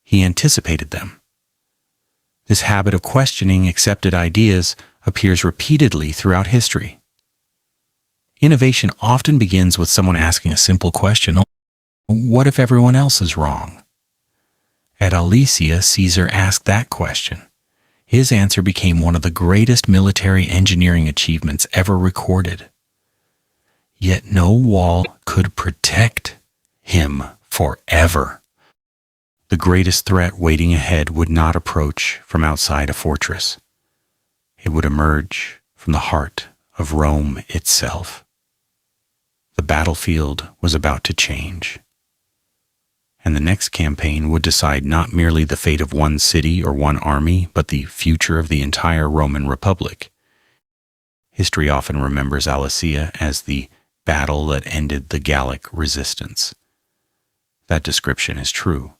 He anticipated them. This habit of questioning accepted ideas appears repeatedly throughout history. Innovation often begins with someone asking a simple question: what if everyone else is wrong? At Alesia, Caesar asked that question. His answer became one of the greatest military engineering achievements ever recorded. Yet no wall could protect him forever. The greatest threat waiting ahead would not approach from outside a fortress. It would emerge from the heart of Rome itself. The battlefield was about to change, and the next campaign would decide not merely the fate of one city or one army, but the future of the entire Roman Republic. History often remembers Alesia as the battle that ended the Gallic resistance. That description is true,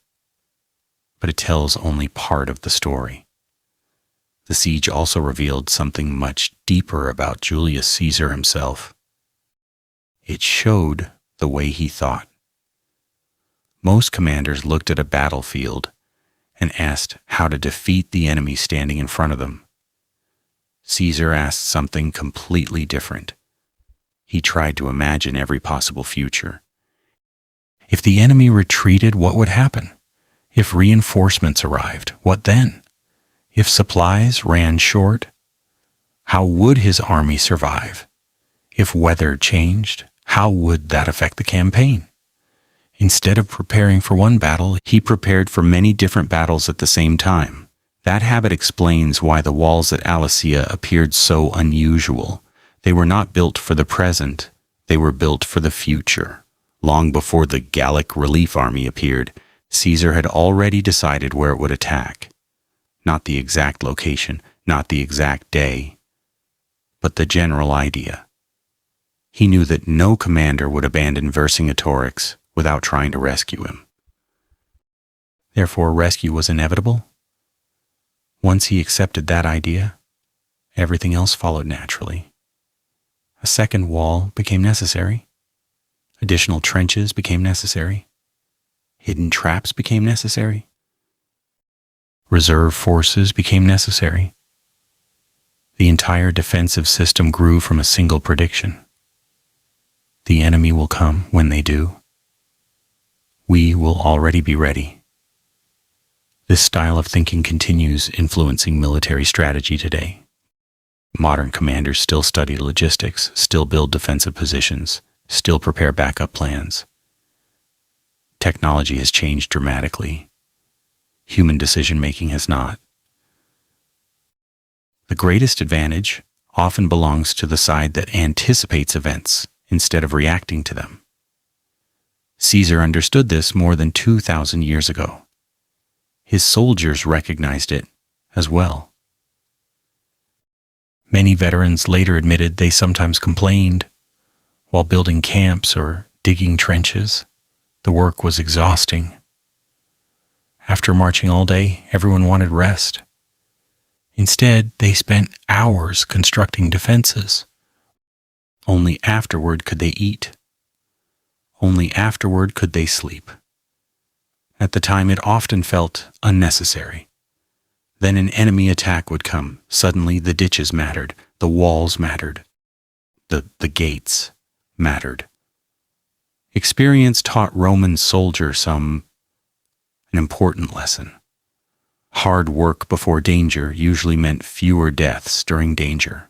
but it tells only part of the story. The siege also revealed something much deeper about Julius Caesar himself. It showed the way he thought. Most commanders looked at a battlefield and asked how to defeat the enemy standing in front of them. Caesar asked something completely different. He tried to imagine every possible future. If the enemy retreated, what would happen? If reinforcements arrived, what then? If supplies ran short, how would his army survive? If weather changed, how would that affect the campaign? Instead of preparing for one battle, he prepared for many different battles at the same time. That habit explains why the walls at Alesia appeared so unusual. They were not built for the present, they were built for the future. Long before the Gallic relief army appeared, Caesar had already decided where it would attack. Not the exact location, not the exact day, but the general idea. He knew that no commander would abandon Vercingetorix without trying to rescue him. Therefore, rescue was inevitable. Once he accepted that idea, everything else followed naturally. A second wall became necessary. Additional trenches became necessary. Hidden traps became necessary. Reserve forces became necessary. The entire defensive system grew from a single prediction. The enemy will come when they do. We will already be ready. This style of thinking continues influencing military strategy today. Modern commanders still study logistics, still build defensive positions, still prepare backup plans. Technology has changed dramatically. Human decision-making has not. The greatest advantage often belongs to the side that anticipates events instead of reacting to them. Caesar understood this more than 2,000 years ago. His soldiers recognized it as well. Many veterans later admitted they sometimes complained while building camps or digging trenches. The work was exhausting. After marching all day, everyone wanted rest. Instead, they spent hours constructing defenses. Only afterward could they eat. Only afterward could they sleep. At the time, it often felt unnecessary. Then an enemy attack would come. Suddenly, the ditches mattered. The walls mattered. The gates mattered. Experience taught Roman soldiers an important lesson. Hard work before danger usually meant fewer deaths during danger.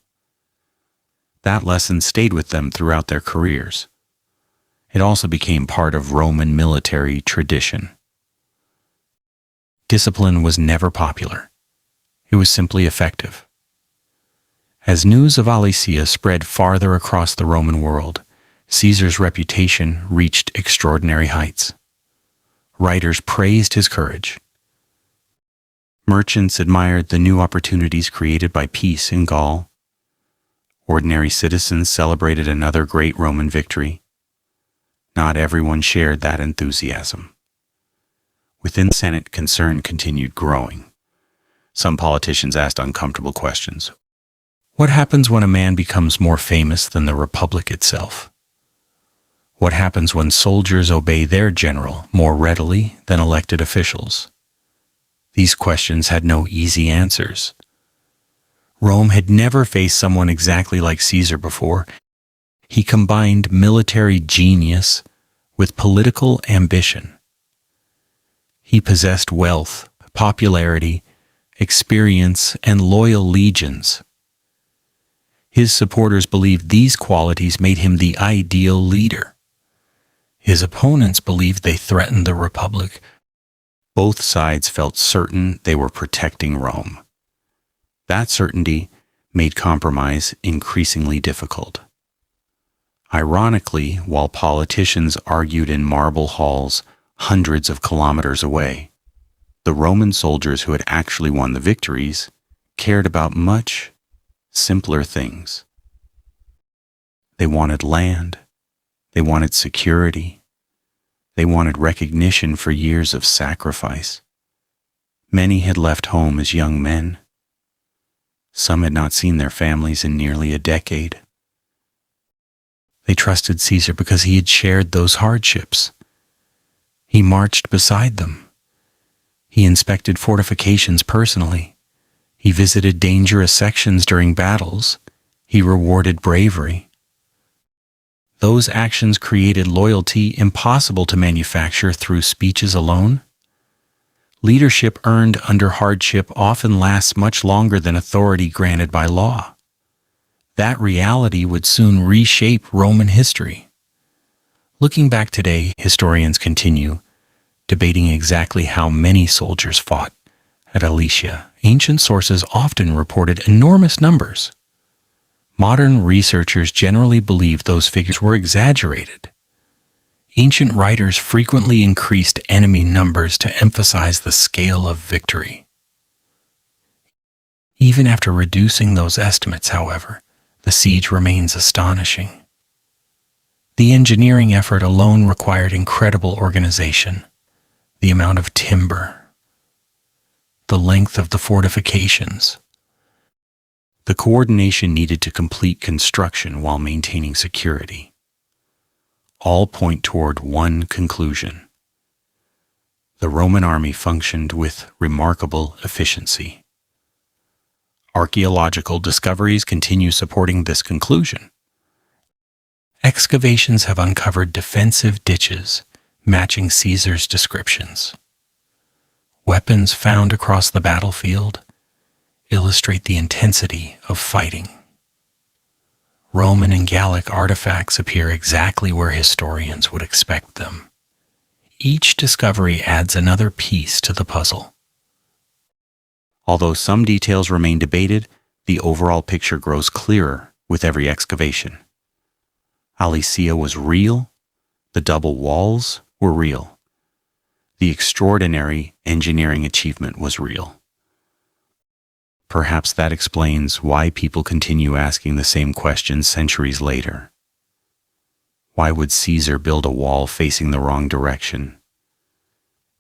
That lesson stayed with them throughout their careers. It also became part of Roman military tradition. Discipline was never popular. It was simply effective. As news of Alesia spread farther across the Roman world, Caesar's reputation reached extraordinary heights. Writers praised his courage. Merchants admired the new opportunities created by peace in Gaul. Ordinary citizens celebrated another great Roman victory. Not everyone shared that enthusiasm. Within the Senate, concern continued growing. Some politicians asked uncomfortable questions. What happens when a man becomes more famous than the Republic itself? What happens when soldiers obey their general more readily than elected officials? These questions had no easy answers. Rome had never faced someone exactly like Caesar before. He combined military genius with political ambition. He possessed wealth, popularity, experience, and loyal legions. His supporters believed these qualities made him the ideal leader. His opponents believed they threatened the Republic. Both sides felt certain they were protecting Rome. That certainty made compromise increasingly difficult. Ironically, while politicians argued in marble halls hundreds of kilometers away, the Roman soldiers who had actually won the victories cared about much simpler things. They wanted land. They wanted security. They wanted recognition for years of sacrifice. Many had left home as young men. Some had not seen their families in nearly a decade. They trusted Caesar because he had shared those hardships. He marched beside them. He inspected fortifications personally. He visited dangerous sections during battles. He rewarded bravery. Those actions created loyalty impossible to manufacture through speeches alone. Leadership earned under hardship often lasts much longer than authority granted by law. That reality would soon reshape Roman history. Looking back today, historians continue debating exactly how many soldiers fought at Alesia. Ancient sources often reported enormous numbers. Modern researchers generally believe those figures were exaggerated. Ancient writers frequently increased enemy numbers to emphasize the scale of victory. Even after reducing those estimates, however, the siege remains astonishing. The engineering effort alone required incredible organization. The amount of timber, the length of the fortifications, the coordination needed to complete construction while maintaining security, all point toward one conclusion. The Roman army functioned with remarkable efficiency. Archaeological discoveries continue supporting this conclusion. Excavations have uncovered defensive ditches matching Caesar's descriptions. Weapons found across the battlefield illustrate the intensity of fighting. Roman and Gallic artifacts appear exactly where historians would expect them. Each discovery adds another piece to the puzzle. Although some details remain debated, the overall picture grows clearer with every excavation. Alesia was real. The double walls were real. The extraordinary engineering achievement was real. Perhaps that explains why people continue asking the same questions centuries later. Why would Caesar build a wall facing the wrong direction?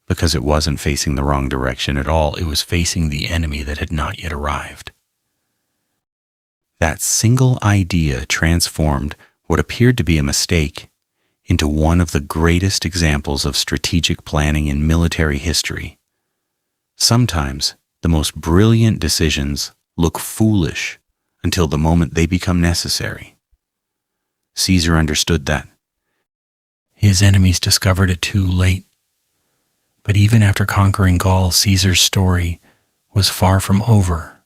Because it wasn't facing the wrong direction at all, it was facing the enemy that had not yet arrived. That single idea transformed what appeared to be a mistake into one of the greatest examples of strategic planning in military history. Sometimes the most brilliant decisions look foolish until the moment they become necessary. Caesar understood that. His enemies discovered it too late. But even after conquering Gaul, Caesar's story was far from over.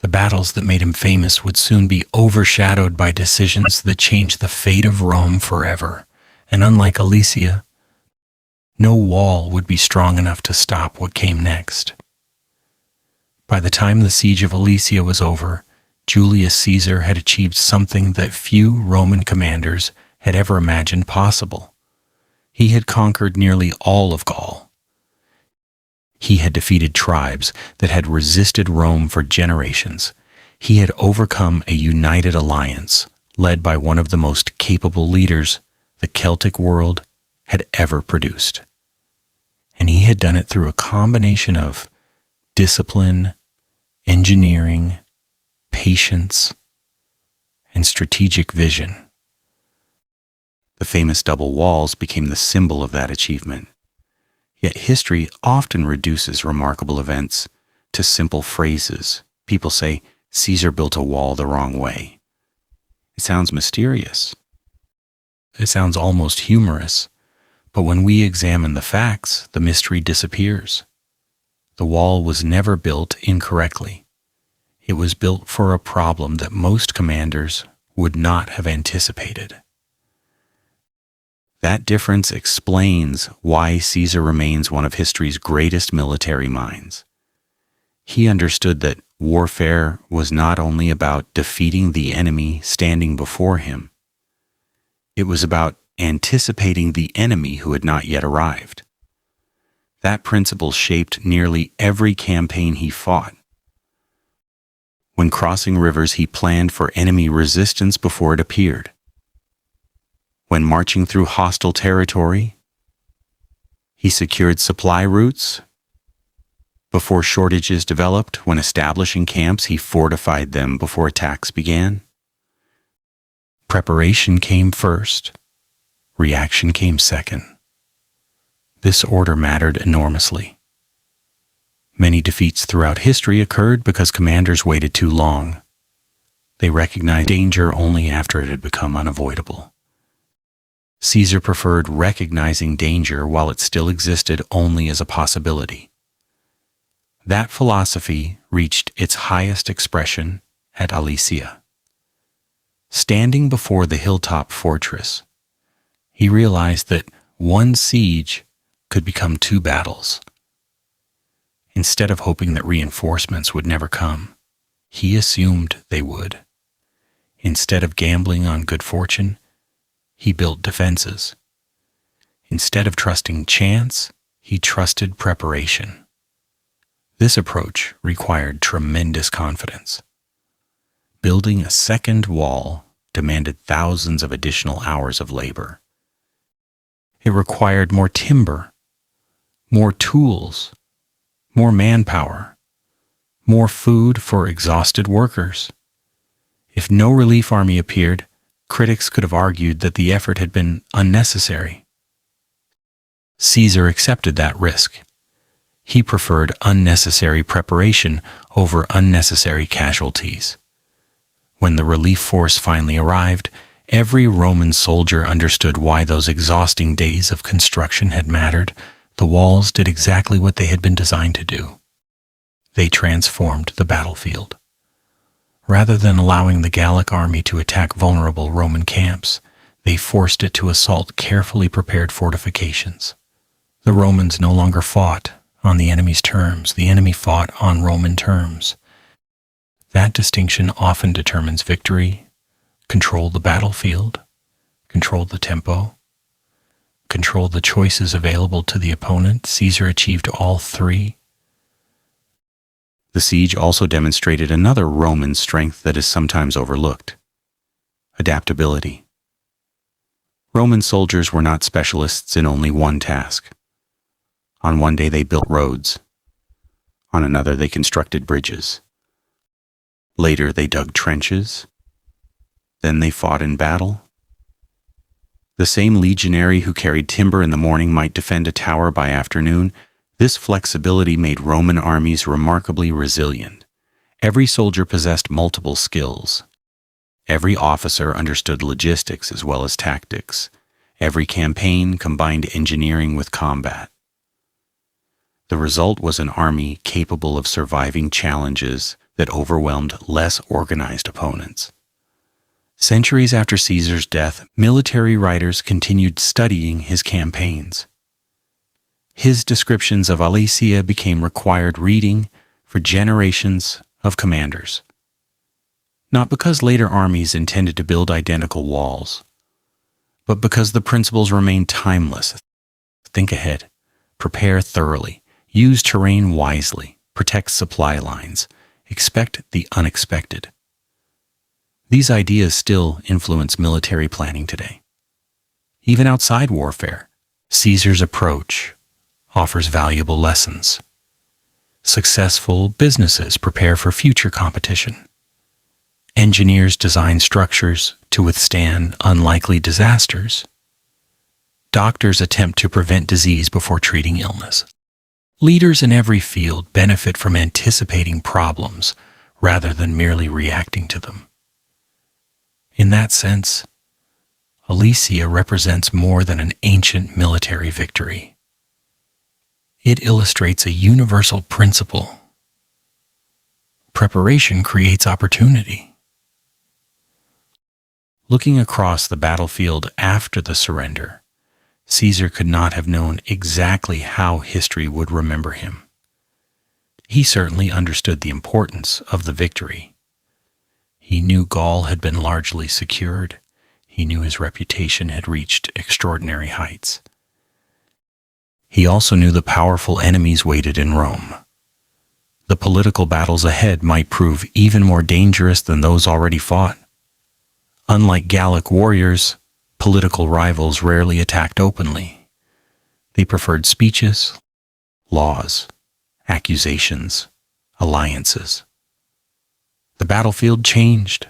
The battles that made him famous would soon be overshadowed by decisions that changed the fate of Rome forever. And unlike Alesia, no wall would be strong enough to stop what came next. By the time the siege of Alesia was over, Julius Caesar had achieved something that few Roman commanders had ever imagined possible. He had conquered nearly all of Gaul. He had defeated tribes that had resisted Rome for generations. He had overcome a united alliance led by one of the most capable leaders the Celtic world had ever produced. And he had done it through a combination of discipline, engineering, patience, and strategic vision. The famous double walls became the symbol of that achievement. Yet history often reduces remarkable events to simple phrases. People say, Caesar built a wall the wrong way. It sounds mysterious. It sounds almost humorous. But when we examine the facts, the mystery disappears. The wall was never built incorrectly. It was built for a problem that most commanders would not have anticipated. That difference explains why Caesar remains one of history's greatest military minds. He understood that warfare was not only about defeating the enemy standing before him. It was about anticipating the enemy who had not yet arrived. That principle shaped nearly every campaign he fought. When crossing rivers, he planned for enemy resistance before it appeared. When marching through hostile territory, he secured supply routes. Before shortages developed, when establishing camps, he fortified them before attacks began. Preparation came first. Reaction came second. This order mattered enormously. Many defeats throughout history occurred because commanders waited too long. They recognized danger only after it had become unavoidable. Caesar preferred recognizing danger while it still existed only as a possibility. That philosophy reached its highest expression at Alesia. Standing before the hilltop fortress, he realized that one siege could become two battles. Instead of hoping that reinforcements would never come, he assumed they would. Instead of gambling on good fortune, he built defenses. Instead of trusting chance, he trusted preparation. This approach required tremendous confidence. Building a second wall demanded thousands of additional hours of labor. It required more timber, more tools, more manpower, more food for exhausted workers. If no relief army appeared, critics could have argued that the effort had been unnecessary. Caesar accepted that risk. He preferred unnecessary preparation over unnecessary casualties. When the relief force finally arrived, every Roman soldier understood why those exhausting days of construction had mattered. The walls did exactly what they had been designed to do. They transformed the battlefield. Rather than allowing the Gallic army to attack vulnerable Roman camps, they forced it to assault carefully prepared fortifications. The Romans no longer fought on the enemy's terms. The enemy fought on Roman terms. That distinction often determines victory. Control the battlefield, control the tempo, control the choices available to the opponent. Caesar achieved all three. The siege also demonstrated another Roman strength that is sometimes overlooked: adaptability. Roman soldiers were not specialists in only one task. On one day they built roads. On another they constructed bridges. Later they dug trenches. Then they fought in battle. The same legionary who carried timber in the morning might defend a tower by afternoon. This flexibility made Roman armies remarkably resilient. Every soldier possessed multiple skills. Every officer understood logistics as well as tactics. Every campaign combined engineering with combat. The result was an army capable of surviving challenges that overwhelmed less organized opponents. Centuries after Caesar's death, military writers continued studying his campaigns. His descriptions of Alesia became required reading for generations of commanders. Not because later armies intended to build identical walls, but because the principles remained timeless. Think ahead, prepare thoroughly, use terrain wisely, protect supply lines, expect the unexpected. These ideas still influence military planning today. Even outside warfare, Caesar's approach offers valuable lessons. Successful businesses prepare for future competition. Engineers design structures to withstand unlikely disasters. doctors attempt to prevent disease before treating illness. Leaders in every field benefit from anticipating problems rather than merely reacting to them. In that sense, Alesia represents more than an ancient military victory. It illustrates a universal principle. Preparation creates opportunity. Looking across the battlefield after the surrender, Caesar could not have known exactly how history would remember him. He certainly understood the importance of the victory. He knew Gaul had been largely secured. He knew his reputation had reached extraordinary heights. He also knew the powerful enemies waited in Rome. The political battles ahead might prove even more dangerous than those already fought. Unlike Gallic warriors, political rivals rarely attacked openly. They preferred speeches, laws, accusations, alliances. The battlefield changed.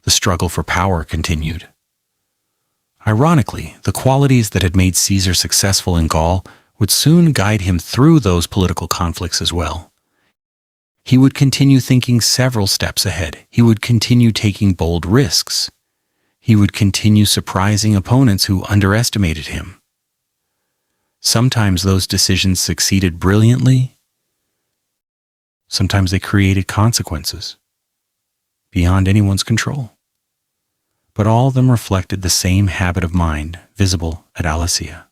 The struggle for power continued. Ironically, the qualities that had made Caesar successful in Gaul would soon guide him through those political conflicts as well. He would continue thinking several steps ahead. He would continue taking bold risks. He would continue surprising opponents who underestimated him. Sometimes those decisions succeeded brilliantly. Sometimes they created consequences beyond anyone's control. But all of them reflected the same habit of mind visible at Alesia.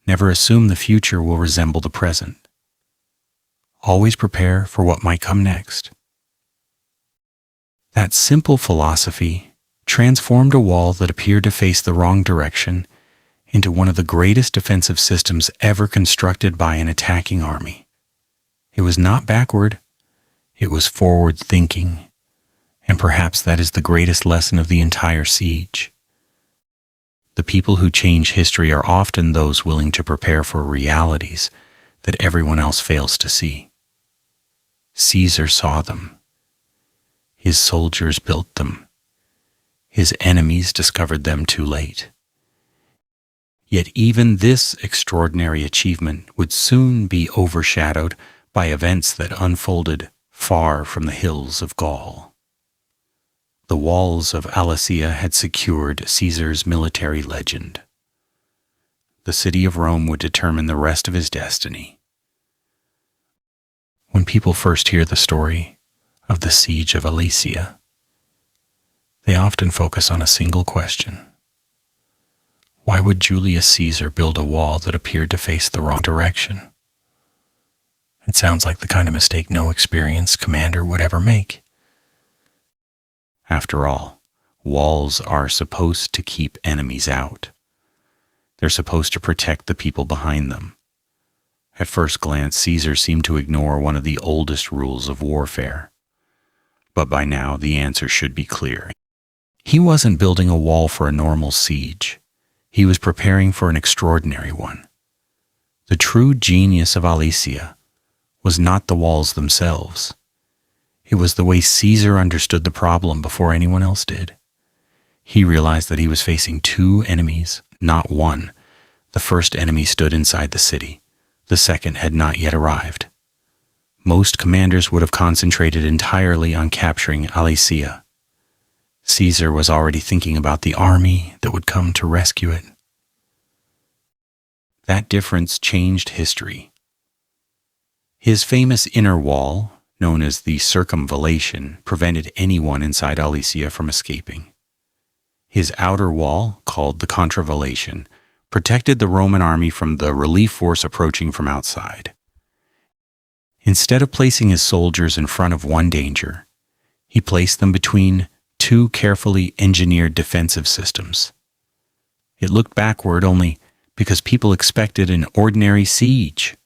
Never assume the future will resemble the present. Always prepare for what might come next. That simple philosophy transformed a wall that appeared to face the wrong direction into one of the greatest defensive systems ever constructed by an attacking army. It was not backward, it was forward thinking, and perhaps that is the greatest lesson of the entire siege. The people who change history are often those willing to prepare for realities that everyone else fails to see. Caesar saw them. His soldiers built them. His enemies discovered them too late. Yet even this extraordinary achievement would soon be overshadowed by events that unfolded far from the hills of Gaul. The walls of Alesia had secured Caesar's military legend. The city of Rome would determine the rest of his destiny. When people first hear the story of the siege of Alesia, they often focus on a single question. Why would Julius Caesar build a wall that appeared to face the wrong direction? It sounds like the kind of mistake no experienced commander would ever make. After all, walls are supposed to keep enemies out. They're supposed to protect the people behind them. At first glance, Caesar seemed to ignore one of the oldest rules of warfare. But by now, the answer should be clear. He wasn't building a wall for a normal siege. He was preparing for an extraordinary one. The true genius of Alesia was not the walls themselves. It was the way Caesar understood the problem before anyone else did. He realized that he was facing two enemies, not one. The first enemy stood inside the city. The second had not yet arrived. Most commanders would have concentrated entirely on capturing Alesia. Caesar was already thinking about the army that would come to rescue it. That difference changed history. His famous inner wall, known as the circumvallation, prevented anyone inside Alesia from escaping. His outer wall, called the contravallation, protected the Roman army from the relief force approaching from outside. Instead of placing his soldiers in front of one danger, he placed them between two carefully engineered defensive systems. It looked backward only because people expected an ordinary siege.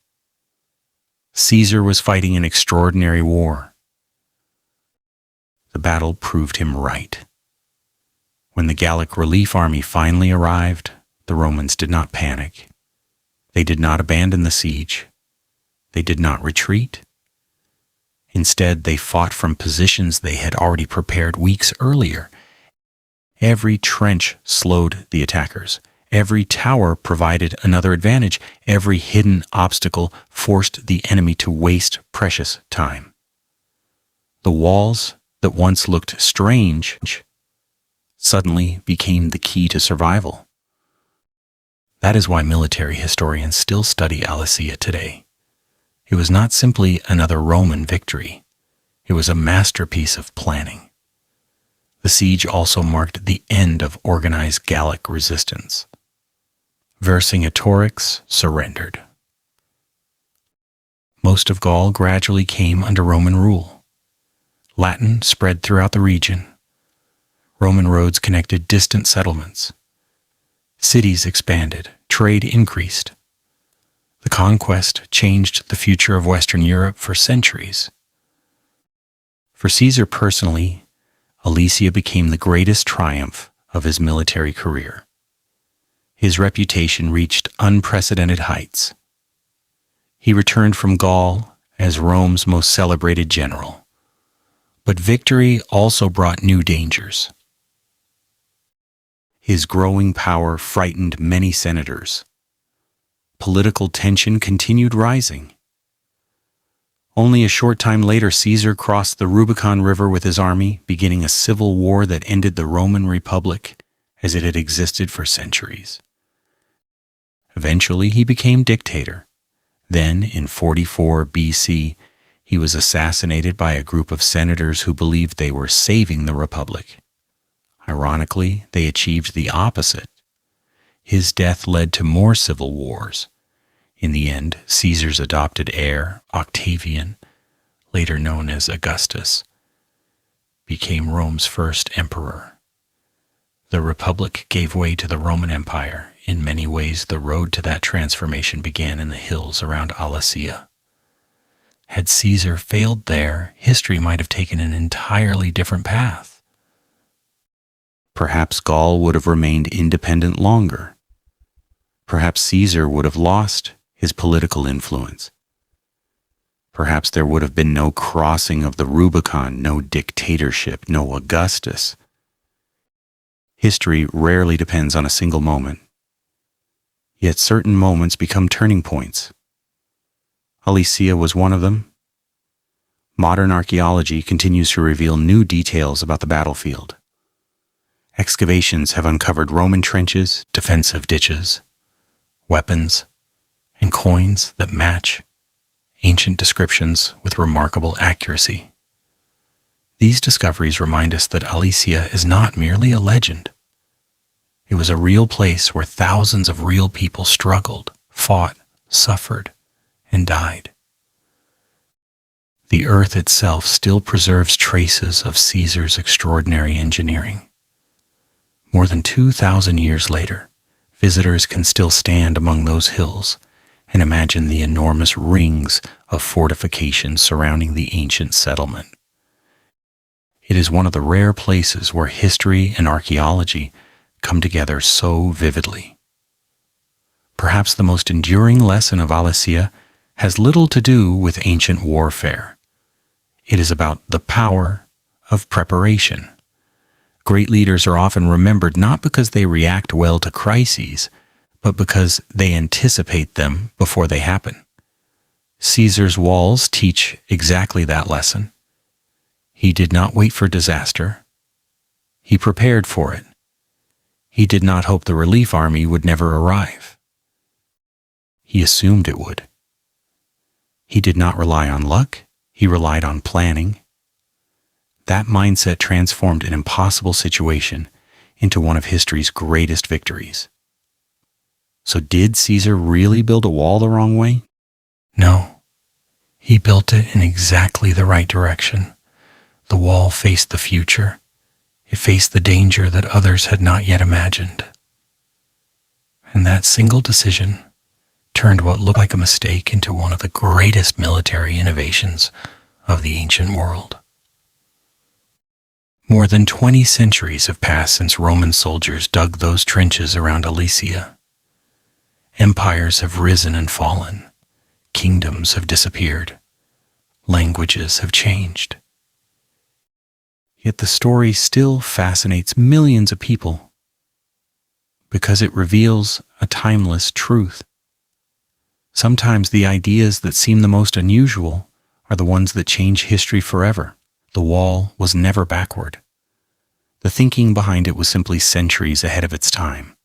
Caesar was fighting an extraordinary war. The battle proved him right. When the Gallic relief army finally arrived, the Romans did not panic. They did not abandon the siege. They did not retreat. Instead, they fought from positions they had already prepared weeks earlier. Every trench slowed the attackers. Every tower provided another advantage. Every hidden obstacle forced the enemy to waste precious time. The walls that once looked strange suddenly became the key to survival. That is why military historians still study Alesia today. It was not simply another Roman victory. It was a masterpiece of planning. The siege also marked the end of organized Gallic resistance. Vercingetorix surrendered. Most of Gaul gradually came under Roman rule. Latin spread throughout the region. Roman roads connected distant settlements. Cities expanded, trade increased. The conquest changed the future of Western Europe for centuries. For Caesar personally, Alesia became the greatest triumph of his military career. His reputation reached unprecedented heights. He returned from Gaul as Rome's most celebrated general. But victory also brought new dangers. His growing power frightened many senators. Political tension continued rising. Only a short time later, Caesar crossed the Rubicon River with his army, beginning a civil war that ended the Roman Republic as it had existed for centuries. Eventually, he became dictator. Then, in 44 BC, he was assassinated by a group of senators who believed they were saving the Republic. Ironically, they achieved the opposite. His death led to more civil wars. In the end, Caesar's adopted heir, Octavian, later known as Augustus, became Rome's first emperor. The Republic gave way to the Roman Empire. In many ways, the road to that transformation began in the hills around Alesia. Had Caesar failed there, history might have taken an entirely different path. Perhaps Gaul would have remained independent longer. Perhaps Caesar would have lost his political influence. Perhaps there would have been no crossing of the Rubicon, no dictatorship, no Augustus. History rarely depends on a single moment. Yet certain moments become turning points. Alesia was one of them. Modern archaeology continues to reveal new details about the battlefield. Excavations have uncovered Roman trenches, defensive ditches, weapons, and coins that match ancient descriptions with remarkable accuracy. These discoveries remind us that Alesia is not merely a legend. It was a real place where thousands of real people struggled, fought, suffered, and died. The earth itself still preserves traces of Caesar's extraordinary engineering. More than 2,000 years later, visitors can still stand among those hills and imagine the enormous rings of fortifications surrounding the ancient settlement. It is one of the rare places where history and archaeology come together so vividly. Perhaps the most enduring lesson of Alesia has little to do with ancient warfare. It is about the power of preparation. Great leaders are often remembered not because they react well to crises, but because they anticipate them before they happen. Caesar's walls teach exactly that lesson. He did not wait for disaster. He prepared for it. He did not hope the relief army would never arrive. He assumed it would. He did not rely on luck. He relied on planning. That mindset transformed an impossible situation into one of history's greatest victories. So did Caesar really build a wall the wrong way? No. He built it in exactly the right direction. The wall faced the future. It faced the danger that others had not yet imagined. And that single decision turned what looked like a mistake into one of the greatest military innovations of the ancient world. More than 20 centuries have passed since Roman soldiers dug those trenches around Alesia. Empires have risen and fallen. Kingdoms have disappeared. Languages have changed. Yet the story still fascinates millions of people. because it reveals a timeless truth. Sometimes the ideas that seem the most unusual are the ones that change history forever. The wall was never backward. The thinking behind it was simply centuries ahead of its time.